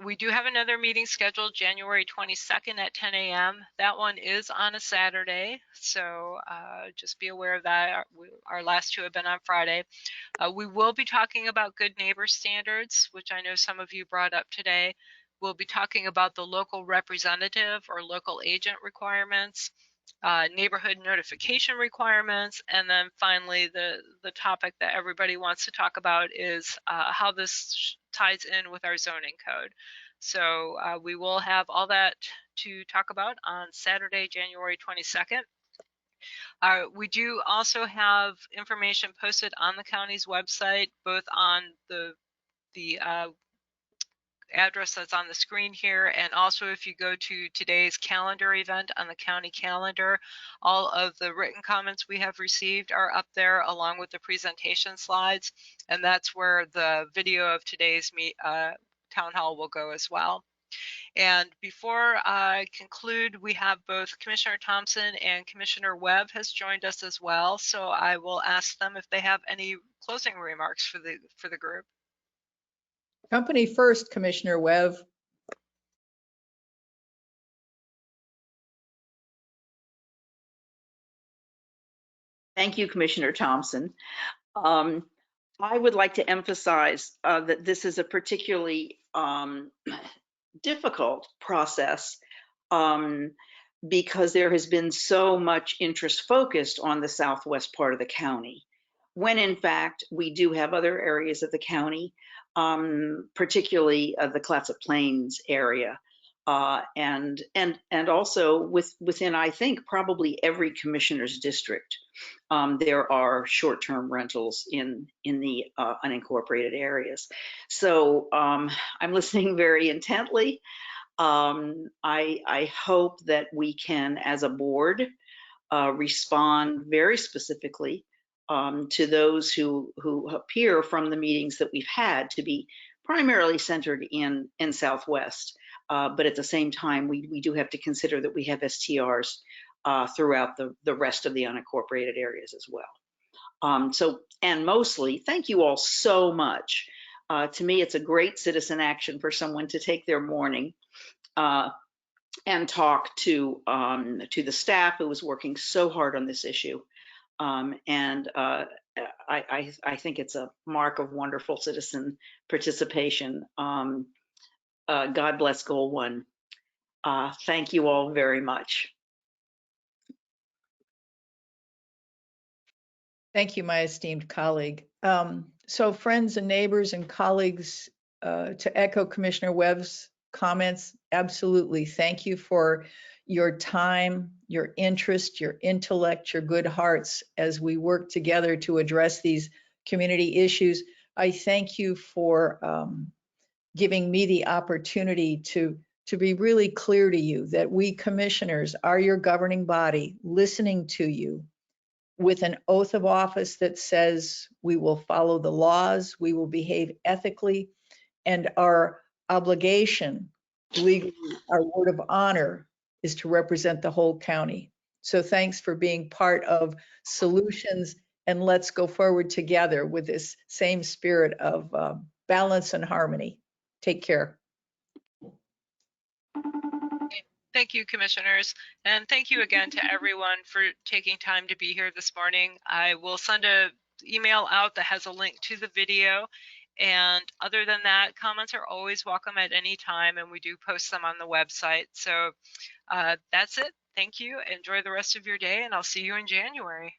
We do have another meeting scheduled January 22nd at 10 a.m. That one is on a Saturday, so just be aware of that. Our last two have been on Friday. We will be talking about good neighbor standards, which I know some of you brought up today. We'll be talking about the local representative or local agent requirements, neighborhood notification requirements, and then finally the topic that everybody wants to talk about is how this ties in with our zoning code. So we will have all that to talk about on Saturday, January 22nd. We do also have information posted on the county's website, both on the address that's on the screen here, and also if you go to today's calendar event on the county calendar, all of the written comments we have received are up there along with the presentation slides, and that's where the video of today's town hall will go as well. And before I conclude, we have both Commissioner Thompson and Commissioner Webb has joined us as well, so I will ask them if they have any closing remarks for the group. Company first, Commissioner Webb. Thank you, Commissioner Thompson. I would like to emphasize that this is a particularly difficult process because there has been so much interest focused on the southwest part of the county, when in fact we do have other areas of the county, particularly the Clatsop Plains area, and also within, I think, probably every commissioner's district, there are short-term rentals in the unincorporated areas. So I'm listening very intently. I hope that we can, as a board, respond very specifically to those who appear from the meetings that we've had to be primarily centered in Southwest. But at the same time, we do have to consider that we have STRs throughout the rest of the unincorporated areas as well. And mostly, thank you all so much. To me, it's a great citizen action for someone to take their morning and talk to the staff who was working so hard on this issue. And I think it's a mark of wonderful citizen participation. God bless Goal 1. Thank you all very much. Thank you, my esteemed colleague. So friends and neighbors and colleagues, to echo Commissioner Webb's comments, absolutely. Thank you for your time, your interest, your intellect, your good hearts as we work together to address these community issues. I thank you for giving me the opportunity to be really clear to you that we commissioners are your governing body, listening to you with an oath of office that says we will follow the laws, we will behave ethically, and our obligation, legally, our word of honor, is to represent the whole county. So thanks for being part of solutions, and let's go forward together with this same spirit of balance and harmony. Take care. Thank you, commissioners. And thank you again to everyone for taking time to be here this morning. I will send an email out that has a link to the video. And other than that, comments are always welcome at any time, and we do post them on the website. So that's it. Thank you. Enjoy the rest of your day, and I'll see you in January.